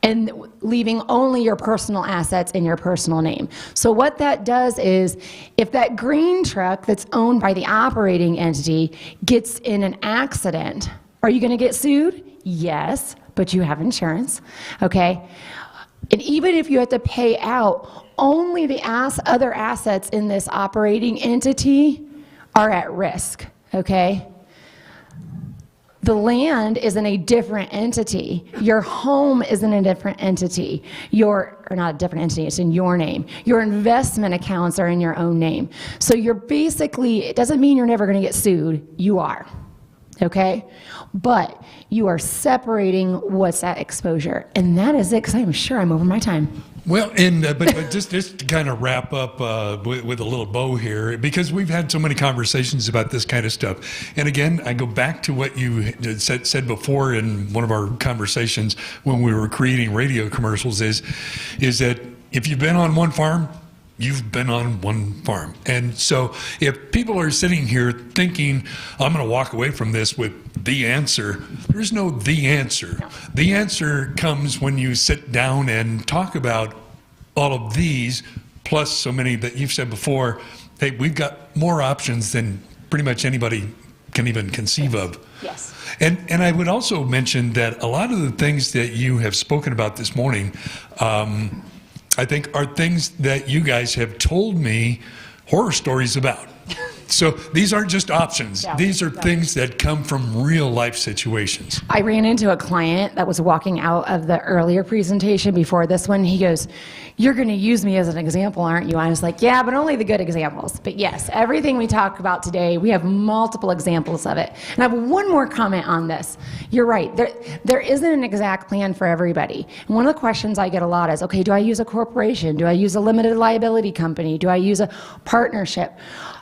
and leaving only your personal assets in your personal name. So what that does is, if that green truck that's owned by the operating entity gets in an accident, are you going to get sued? Yes, but you have insurance, okay? And even if you have to pay out, only the other assets in this operating entity are at risk, okay? The land is in a different entity. Your home is in a different entity. Or not a different entity, it's in your name. Your investment accounts are in your own name. So you're basically, it doesn't mean you're never going to get sued. You are, okay? But you are separating what's at exposure. And that is it, because I'm sure I'm over my time. Well, and but just to kind of wrap up with a little bow here, because we've had so many conversations about this kind of stuff. And again, I go back to what you said before in one of our conversations when we were creating radio commercials is that if you've been on one farm, you've been on one farm. And so if people are sitting here thinking, I'm going to walk away from this with the answer, there's no the answer. No. The answer comes when you sit down and talk about all of these, plus so many that you've said before. Hey, we've got more options than pretty much anybody can even conceive of. Yes. And I would also mention that a lot of the things that you have spoken about this morning, I think are things that you guys have told me horror stories about. So these aren't just options. Yeah, these are things that come from real life situations. I ran into a client that was walking out of the earlier presentation before this one. He goes, "You're going to use me as an example, aren't you?" I was like, "Yeah, but only the good examples." But yes, everything we talk about today, we have multiple examples of it. And I have one more comment on this. You're right. There isn't an exact plan for everybody. And one of the questions I get a lot is, okay, do I use a corporation? Do I use a limited liability company? Do I use a partnership?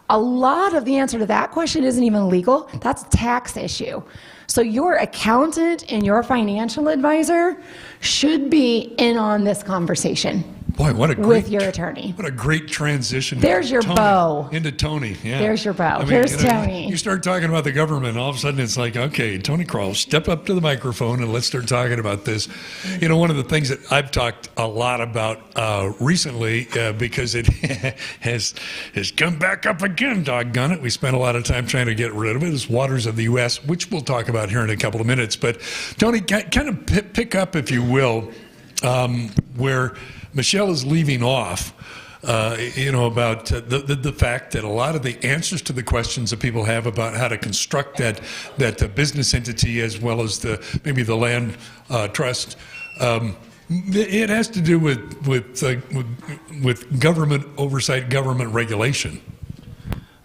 A lot of the answer to that question isn't even legal. That's a tax issue. So your accountant and your financial advisor should be in on this conversation. Boy, what a great with your attorney. What a great transition. There's your Tony, bow. into Tony. Yeah. There's your bow. I mean, Here's you know, Tony. You start talking about the government, all of a sudden it's like, okay, Tony Krall, step up to the microphone and let's start talking about this. You know, one of the things that I've talked a lot about recently, because it has come back up again, doggone it. We spent a lot of time trying to get rid of it, is waters of the U.S., which we'll talk about here in a couple of minutes. But Tony, kind of pick up, if you will, where Michelle is leaving off, you know, about the fact that a lot of the answers to the questions that people have about how to construct that business entity as well as maybe the land trust, it has to do with government oversight, government regulation.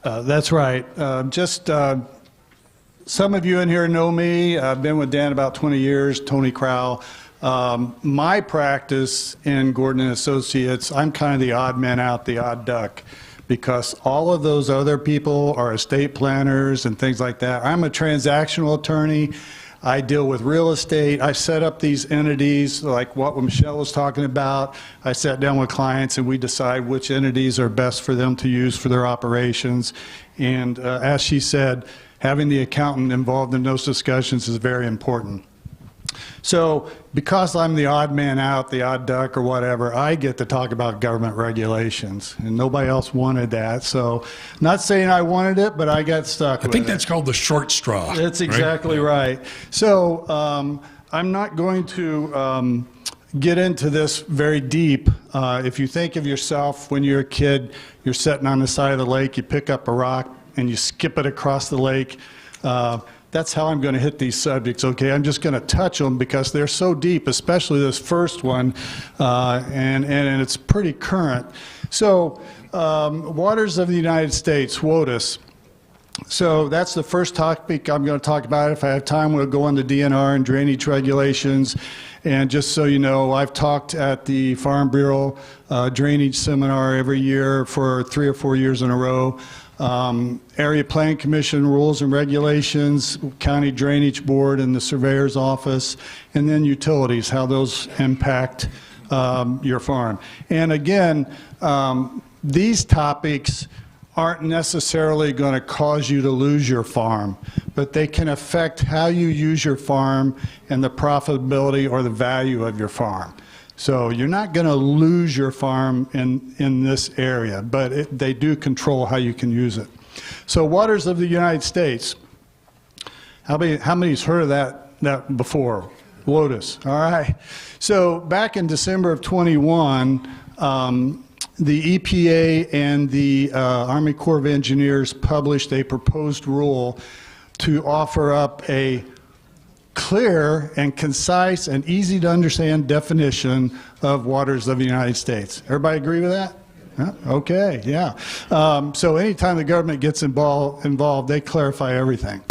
That's right. Some of you in here know me. I've been with Dan about 20 years, Tony Krall. My practice in Gordon and Associates, I'm kind of the odd man out, the odd duck, because all of those other people are estate planners and things like that. I'm a transactional attorney. I deal with real estate. I set up these entities like what Michelle was talking about. I sat down with clients and we decide which entities are best for them to use for their operations. And as she said, having the accountant involved in those discussions is very important. So because I'm the odd man out, the odd duck or whatever, I get to talk about government regulations, and nobody else wanted that. So not saying I wanted it, but I got stuck with it. I think that's called the short straw. That's exactly right. So I'm not going to get into this very deep. If you think of yourself when you're a kid, you're sitting on the side of the lake, you pick up a rock and you skip it across the lake. That's how I'm going to hit these subjects, okay? I'm just going to touch them because they're so deep, especially this first one, and it's pretty current. So, waters of the United States, WOTUS. So that's the first topic I'm going to talk about. If I have time, we'll go on the DNR and drainage regulations. And just so you know, I've talked at the Farm Bureau drainage seminar every year for 3 or 4 years in a row. Area Plan Commission rules and regulations, County Drainage Board and the Surveyor's Office, and then utilities, how those impact your farm. And again, these topics aren't necessarily going to cause you to lose your farm, but they can affect how you use your farm and the profitability or the value of your farm. So you're not going to lose your farm in this area, but they do control how you can use it. So waters of the United States, how many's heard of that before? WOTUS, all right. So back in December of 21, the EPA and the Army Corps of Engineers published a proposed rule to offer up a clear and concise and easy to understand definition of waters of the United States. Everybody agree with that? Yeah? Okay, yeah. So anytime the government gets involved, they clarify everything.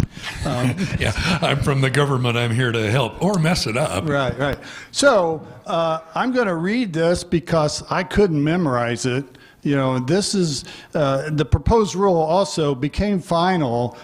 Yeah, I'm from the government. I'm here to help or mess it up. Right, right. So I'm going to read this because I couldn't memorize it. You know, this is the proposed rule also became final.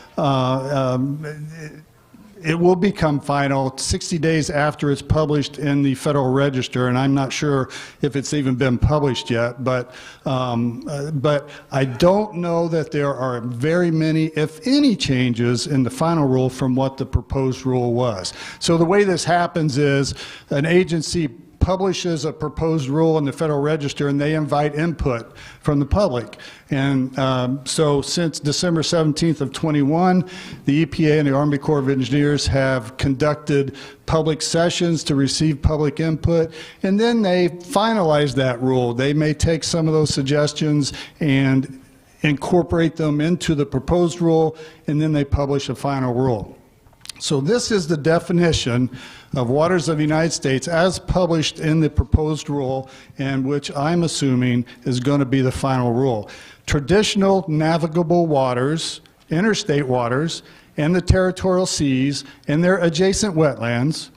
It will become final 60 days after it's published in the Federal Register, and I'm not sure if it's even been published yet, but I don't know that there are very many, if any, changes in the final rule from what the proposed rule was. So the way this happens is an agency publishes a proposed rule in the Federal Register and they invite input from the public. And so since December 17th of 21, the EPA and the Army Corps of Engineers have conducted public sessions to receive public input, and then they finalize that rule. They may take some of those suggestions and incorporate them into the proposed rule, and then they publish a final rule. So this is the definition of waters of the United States as published in the proposed rule, and which I'm assuming is going to be the final rule. Traditional navigable waters, interstate waters, and the territorial seas and their adjacent wetlands,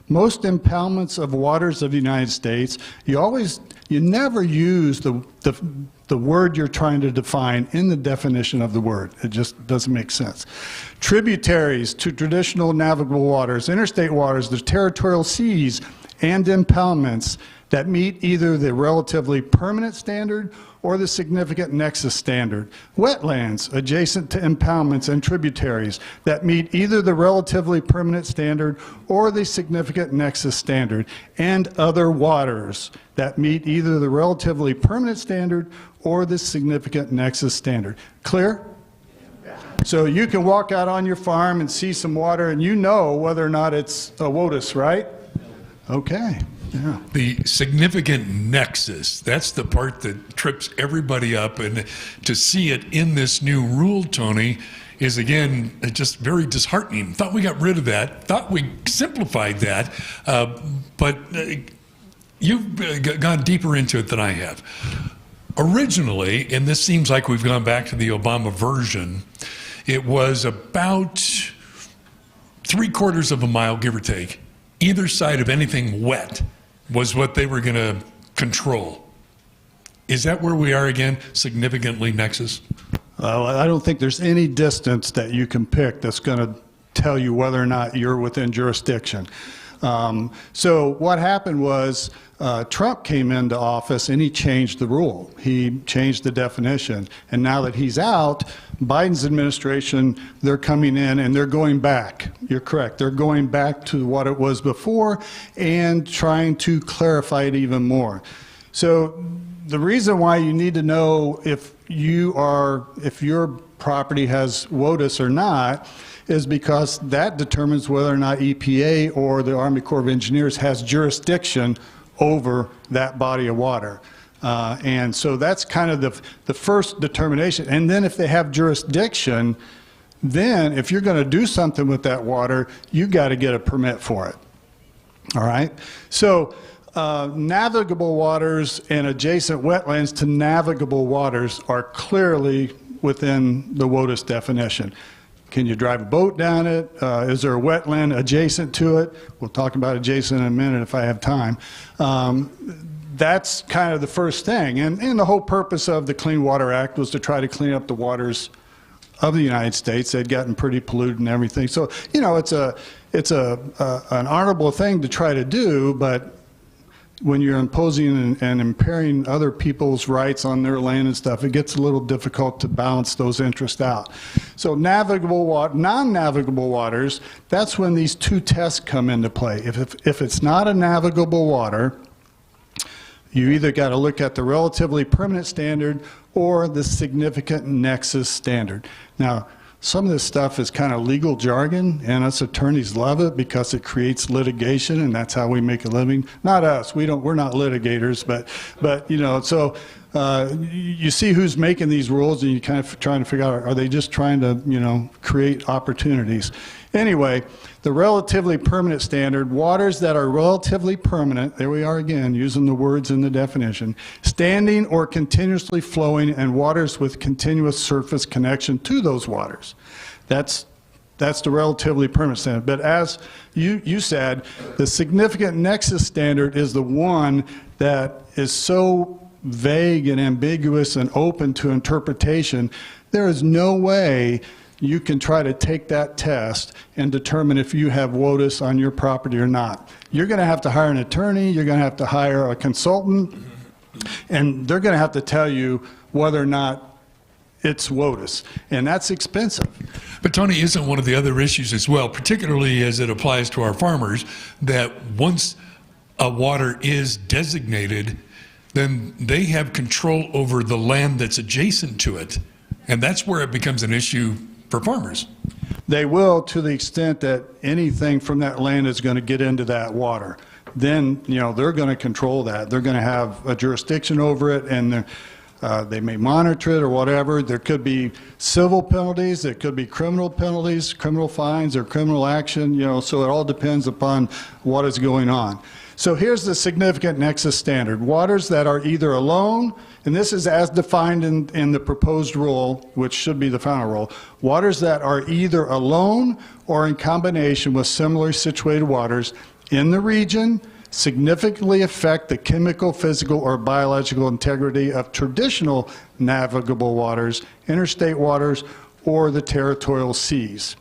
most impoundments of waters of the United States, you never use the word you're trying to define in the definition of the word. It just doesn't make sense. Tributaries to traditional navigable waters, interstate waters, the territorial seas, and impoundments that meet either the relatively permanent standard or the significant nexus standard. Wetlands adjacent to impoundments and tributaries that meet either the relatively permanent standard or the significant nexus standard. And other waters that meet either the relatively permanent standard or the significant nexus standard. Clear? So you can walk out on your farm and see some water and you know whether or not it's a WOTUS, right? Okay. Yeah. The significant nexus, that's the part that trips everybody up. And to see it in this new rule, Tony, is again just very disheartening. Thought we got rid of that, thought we simplified that, but you've gone deeper into it than I have. Originally, and this seems like we've gone back to the Obama version, it was about 3/4 of a mile, give or take, either side of anything wet was what they were going to control. Is that where we are again, significantly nexus? I don't think there's any distance that you can pick that's going to tell you whether or not you're within jurisdiction. So what happened was Trump came into office and he changed the rule. He changed the definition. And now that he's out, Biden's administration, they're coming in and they're going back. You're correct. They're going back to what it was before and trying to clarify it even more. So the reason why you need to know if your property has WOTUS or not is because that determines whether or not EPA or the Army Corps of Engineers has jurisdiction over that body of water. And so that's kind of the first determination. And then if they have jurisdiction, then if you're going to do something with that water, you got to get a permit for it. All right? So navigable waters and adjacent wetlands to navigable waters are clearly within the WOTUS definition. Can you drive a boat down it? Is there a wetland adjacent to it? We'll talk about adjacent in a minute if I have time. That's kind of the first thing. And the whole purpose of the Clean Water Act was to try to clean up the waters of the United States. They'd gotten pretty polluted and everything. So, you know, it's an honorable thing to try to do, but when you're imposing and impairing other people's rights on their land and stuff, it gets a little difficult to balance those interests out. So navigable water, non-navigable waters, that's when these two tests come into play. If it's not a navigable water, you either got to look at the relatively permanent standard or the significant nexus standard. Now, some of this stuff is kind of legal jargon, and us attorneys love it because it creates litigation, and that's how we make a living. Not us, we're not litigators, but you know, so you see who's making these rules, and you kind of trying to figure out, are they just trying to, you know, create opportunities? Anyway, the relatively permanent standard, waters that are relatively permanent, there we are again, using the words in the definition, standing or continuously flowing, and waters with continuous surface connection to those waters. That's the relatively permanent standard. But as you said, the significant nexus standard is the one that is so vague and ambiguous and open to interpretation. There is no way you can try to take that test and determine if you have WOTUS on your property or not. You're going to have to hire an attorney, you're going to have to hire a consultant, and they're going to have to tell you whether or not it's WOTUS, and that's expensive. But Tony, isn't one of the other issues as well, particularly as it applies to our farmers, that once a water is designated, then they have control over the land that's adjacent to it, and that's where it becomes an issue for farmers. They will, to the extent that anything from that land is going to get into that water. Then, you know, they're going to control that. They're going to have a jurisdiction over it, and they may monitor it or whatever. There could be civil penalties, there could be criminal penalties, criminal fines, or criminal action, you know, so it all depends upon what is going on. So here's the significant nexus standard. Waters that are either alone, and this is as defined in the proposed rule, which should be the final rule, waters that are either alone or in combination with similarly situated waters in the region significantly affect the chemical, physical, or biological integrity of traditional navigable waters, interstate waters, or the territorial seas.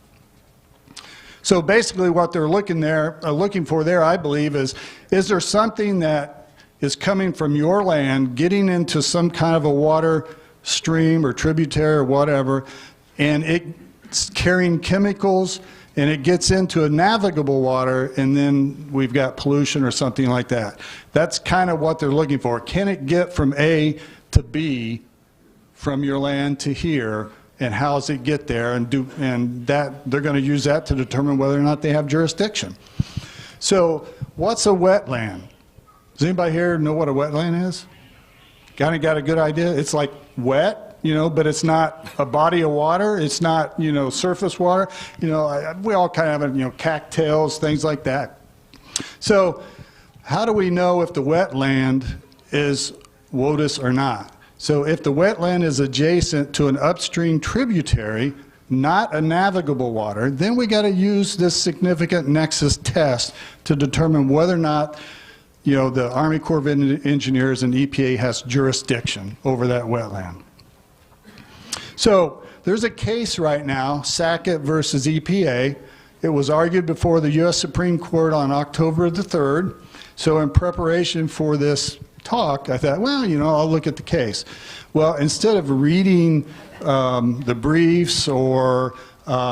So basically what they're looking for there, I believe, is there something that is coming from your land, getting into some kind of a water stream or tributary or whatever, and it's carrying chemicals, and it gets into a navigable water, and then we've got pollution or something like that. That's kind of what they're looking for. Can it get from A to B, from your land to here, and how does it get there? And that they're going to use that to determine whether or not they have jurisdiction. So what's a wetland? Does anybody here know what a wetland is? Kind of got a good idea? It's like wet, but it's not a body of water. It's not, surface water. We all kind of have, cattails, things like that. So how do we know if the wetland is WOTUS or not? So if the wetland is adjacent to an upstream tributary, not a navigable water, then we got to use this significant nexus test to determine whether or not the Army Corps of Engineers and EPA has jurisdiction over that wetland. So there's a case right now, Sackett versus EPA. It was argued before the U.S. Supreme Court on October the 3rd. So in preparation for this talk, I thought, well, I'll look at the case. Well, instead of reading the briefs or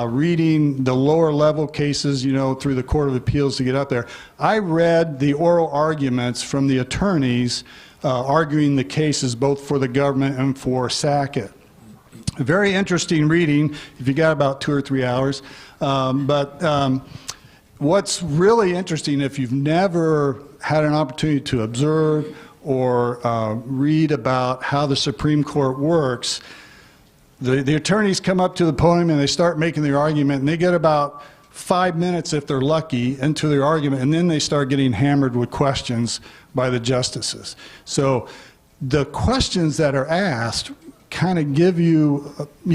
reading the lower level cases, through the Court of Appeals to get up there, I read the oral arguments from the attorneys arguing the cases both for the government and for Sackett. Very interesting reading if you got about 2 or 3 hours. What's really interesting, if you've never had an opportunity to observe or read about how the Supreme Court works, the attorneys come up to the podium and they start making their argument, and they get about 5 minutes, if they're lucky, into their argument, and then they start getting hammered with questions by the justices. So the questions that are asked kind of give you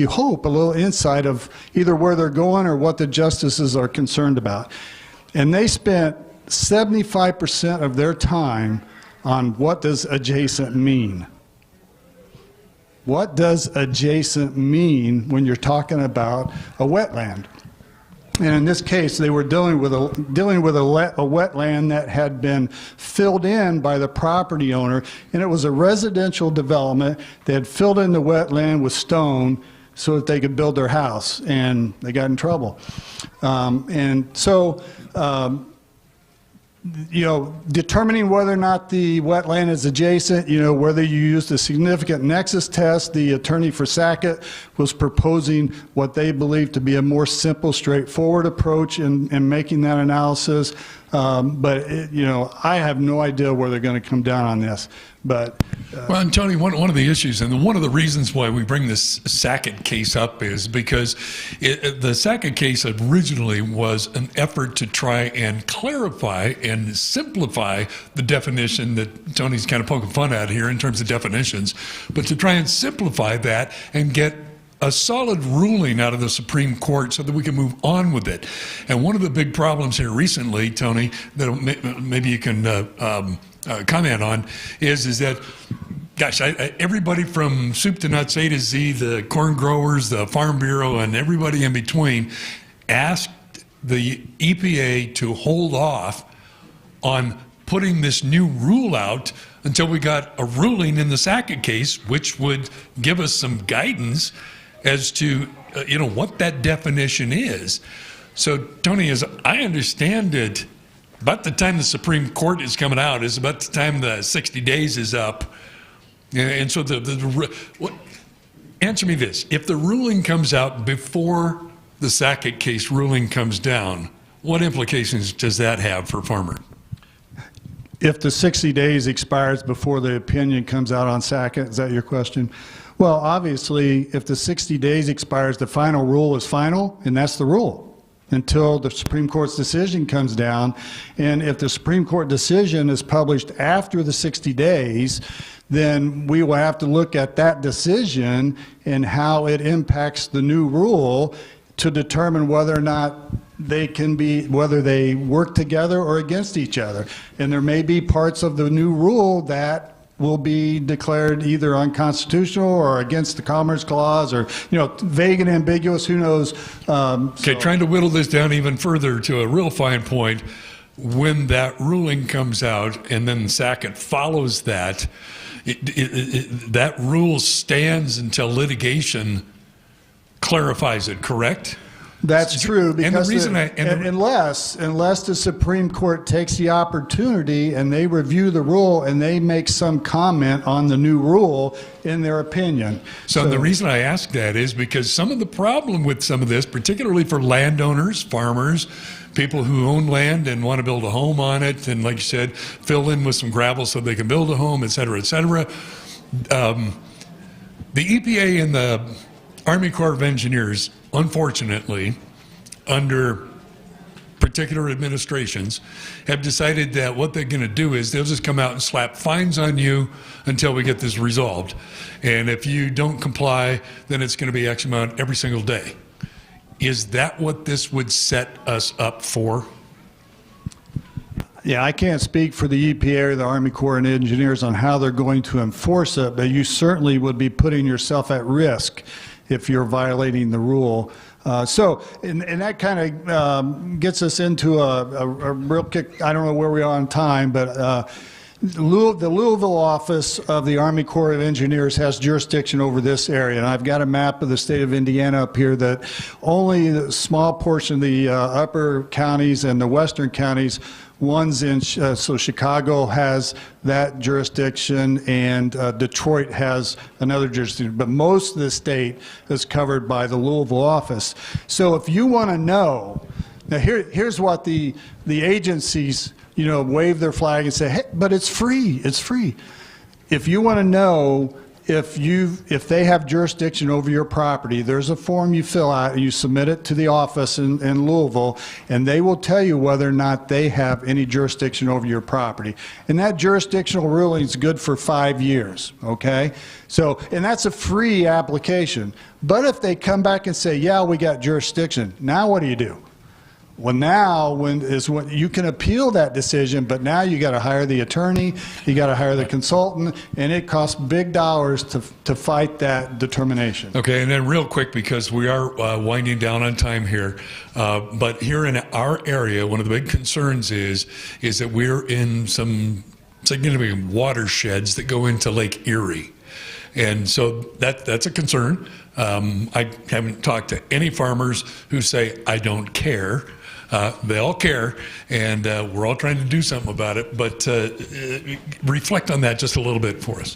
hope, a little insight of either where they're going or what the justices are concerned about. And they spent 75% of their time on what does adjacent mean. What does adjacent mean when you're talking about a wetland? And in this case, they were dealing with a wetland that had been filled in by the property owner, and it was a residential development. They had filled in the wetland with stone so that they could build their house, and they got in trouble. Determining whether or not the wetland is adjacent, whether you use the significant nexus test, the attorney for Sackett was proposing what they believe to be a more simple, straightforward approach in making that analysis. I have no idea where they're going to come down on this. Well, and Tony, one of the issues, and one of the reasons why we bring this Sackett case up is because the Sackett case originally was an effort to try and clarify and simplify the definition that Tony's kind of poking fun at here in terms of definitions, but to try and simplify that and get a solid ruling out of the Supreme Court so that we can move on with it. And one of the big problems here recently, Tony, that maybe you can comment on is that, gosh, everybody from soup to nuts, A to Z, the corn growers, the Farm Bureau, and everybody in between asked the EPA to hold off on putting this new rule out until we got a ruling in the Sackett case, which would give us some guidance as to what that definition is. So, Tony, as I understand it, about the time the Supreme Court is coming out is about the time the 60 days is up. And so answer me this. If the ruling comes out before the Sackett case ruling comes down, what implications does that have for farmers? If the 60 days expires before the opinion comes out on Sackett, is that your question? Well, obviously, if the 60 days expires, the final rule is final, and that's the rule until the Supreme Court's decision comes down. And if the Supreme Court decision is published after the 60 days, then we will have to look at that decision and how it impacts the new rule to determine whether or not whether they work together or against each other. And there may be parts of the new rule that will be declared either unconstitutional or against the Commerce Clause, or vague and ambiguous. Who knows? Okay, trying to whittle this down even further to a real fine point. when that ruling comes out and then Sackett follows that, that rule stands until litigation clarifies it, correct? That's true, because And the reason unless the Supreme Court takes the opportunity and they review the rule and they make some comment on the new rule in their opinion. So the reason I ask that is because some of the problem with some of this, particularly for landowners, farmers, people who own land and want to build a home on it, and like you said, fill in with some gravel so they can build a home, et cetera, et cetera. The EPA and the Army Corps of Engineers, unfortunately, under particular administrations, have decided that what they're going to do is they'll just come out and slap fines on you until we get this resolved. And if you don't comply, then it's going to be X amount every single day. Is that what this would set us up for? Yeah, I can't speak for the EPA or the Army Corps of Engineers on how they're going to enforce it, but you certainly would be putting yourself at risk if you're violating the rule. And that kind of gets us into a real kick. I don't know where we are on time, but the Louisville office of the Army Corps of Engineers has jurisdiction over this area. And I've got a map of the state of Indiana up here that only a small portion of the upper counties and the western counties, one's in, so Chicago has that jurisdiction, and Detroit has another jurisdiction. But most of the state is covered by the Louisville office. So if you want to know, now here's what the agencies, wave their flag and say, hey, but it's free, it's free. If you want to know if they have jurisdiction over your property, there's a form you fill out and you submit it to the office in Louisville, and they will tell you whether or not they have any jurisdiction over your property. And that jurisdictional ruling is good for 5 years, okay? So, and that's a free application. But if they come back and say, yeah, we got jurisdiction, now what do you do? Well, now when you can appeal that decision, but now you got to hire the attorney, you got to hire the consultant, and it costs big dollars to fight that determination. Okay, and then real quick, because we are winding down on time here, but here in our area, one of the big concerns is that we're in some significant watersheds that go into Lake Erie. And so that's a concern. I haven't talked to any farmers who say, I don't care. They all care, and we're all trying to do something about it. But reflect on that just a little bit for us.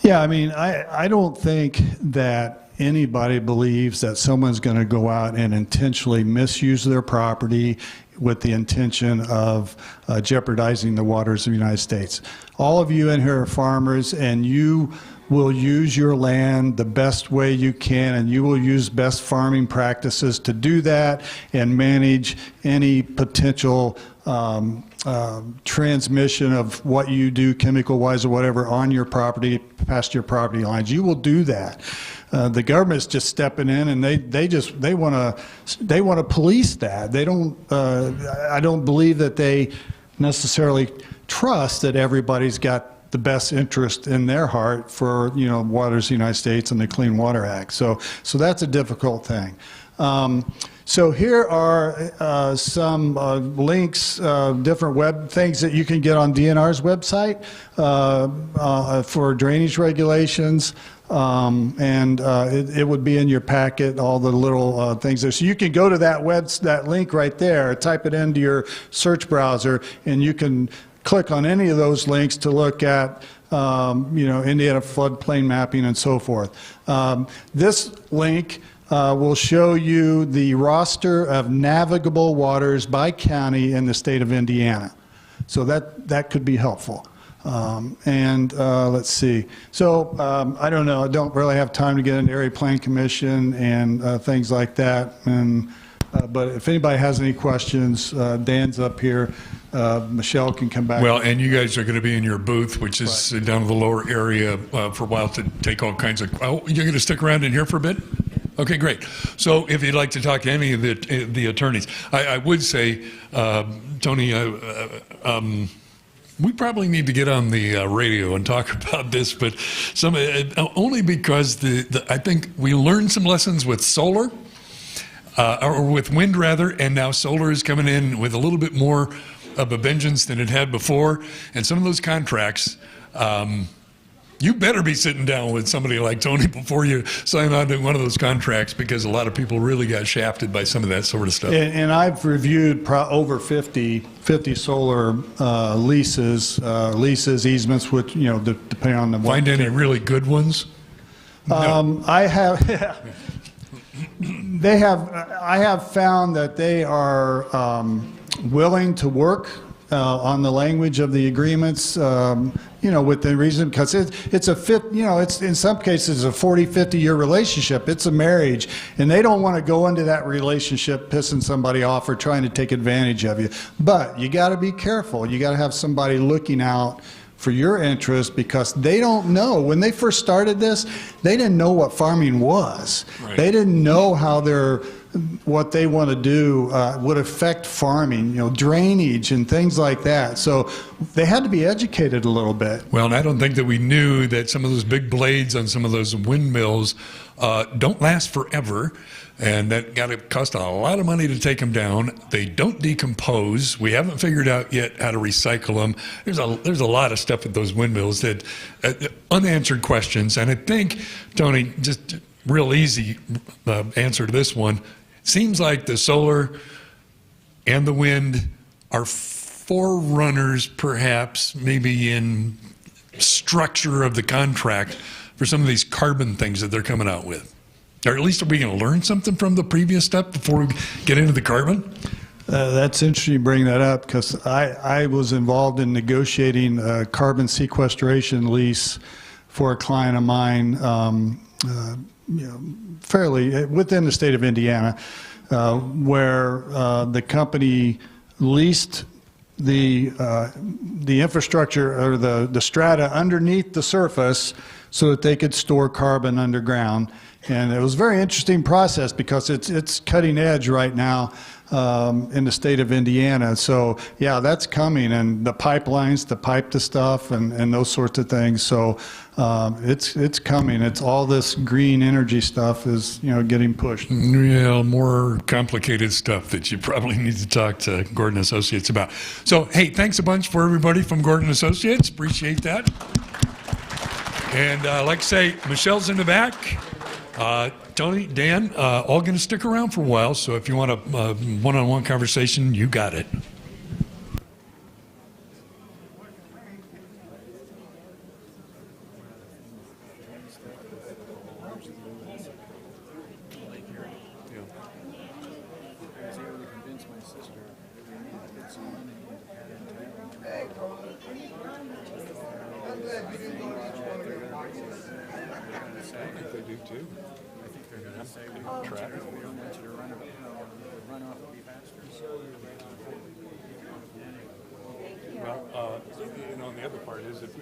Yeah, I mean, I don't think that anybody believes that someone's going to go out and intentionally misuse their property with the intention of jeopardizing the waters of the United States. All of you in here are farmers, and you will use your land the best way you can, and you will use best farming practices to do that and manage any potential transmission of what you do chemical-wise or whatever on your property, past your property lines. You will do that. The government's just stepping in, and they want to police that. They don't. I don't believe that they necessarily trust that everybody's got the best interest in their heart for waters of the United States and the Clean Water Act. So that's a difficult thing. So here are some links, different web things that you can get on DNR's website for drainage regulations. It would be in your packet, all the little things there. So you can go to that link right there, type it into your search browser, and you can click on any of those links to look at Indiana floodplain mapping and so forth. This link will show you the roster of navigable waters by county in the state of Indiana. So that could be helpful. Let's see. So I don't know. I don't really have time to get into Area Plan Commission and things like that. But if anybody has any questions, Dan's up here. Michelle can come back. Well, and you guys are going to be in your booth, which is right down in the lower area for a while to take all kinds of. Oh, you're going to stick around in here for a bit? Okay, great. So if you'd like to talk to any of the attorneys, I would say, Tony, we probably need to get on the radio and talk about this, but only because I think we learned some lessons with solar. or with wind rather, and now solar is coming in with a little bit more of a vengeance than it had before. And some of those contracts, you better be sitting down with somebody like Tony before you sign on to one of those contracts, because a lot of people really got shafted by some of that sort of stuff. And I've reviewed over 50 solar leases, easements, which, depending on the one. Find any really good ones? No. I have, I have found that they are willing to work on the language of the agreements, within reason, because it's it's in some cases a 40, 50-year relationship. It's a marriage, and they don't want to go into that relationship pissing somebody off or trying to take advantage of you. But you got to be careful. You got to have somebody looking out for your interest, because they don't know. When they first started this, they didn't know what farming was. Right. They didn't know how what they want to do would affect farming, drainage and things like that. So they had to be educated a little bit. Well, and I don't think that we knew that some of those big blades on some of those windmills don't last forever, and that got to cost a lot of money to take them down. They don't decompose. We haven't figured out yet how to recycle them. There's a lot of stuff with those windmills that unanswered questions. And I think, Tony, just real easy answer to this one. Seems like the solar and the wind are forerunners, perhaps, maybe in structure of the contract for some of these carbon things that they're coming out with. Or at least are we going to learn something from the previous step before we get into the carbon? That's interesting you bring that up, because I was involved in negotiating a carbon sequestration lease for a client of mine, fairly within the state of Indiana, where the company leased the infrastructure, or the strata underneath the surface, so that they could store carbon underground. And it was a very interesting process, because it's cutting edge right now in the state of Indiana. So yeah, that's coming, and the pipelines to pipe the stuff and those sorts of things. So it's coming. It's all this green energy stuff is getting pushed. Yeah, more complicated stuff that you probably need to talk to Gordon Associates about. So hey, thanks a bunch for everybody from Gordon Associates. Appreciate that. And like I say, Michelle's in the back. Tony, Dan, all going to stick around for a while, so if you want a one-on-one conversation, you got it. Well, and on the other part is, if we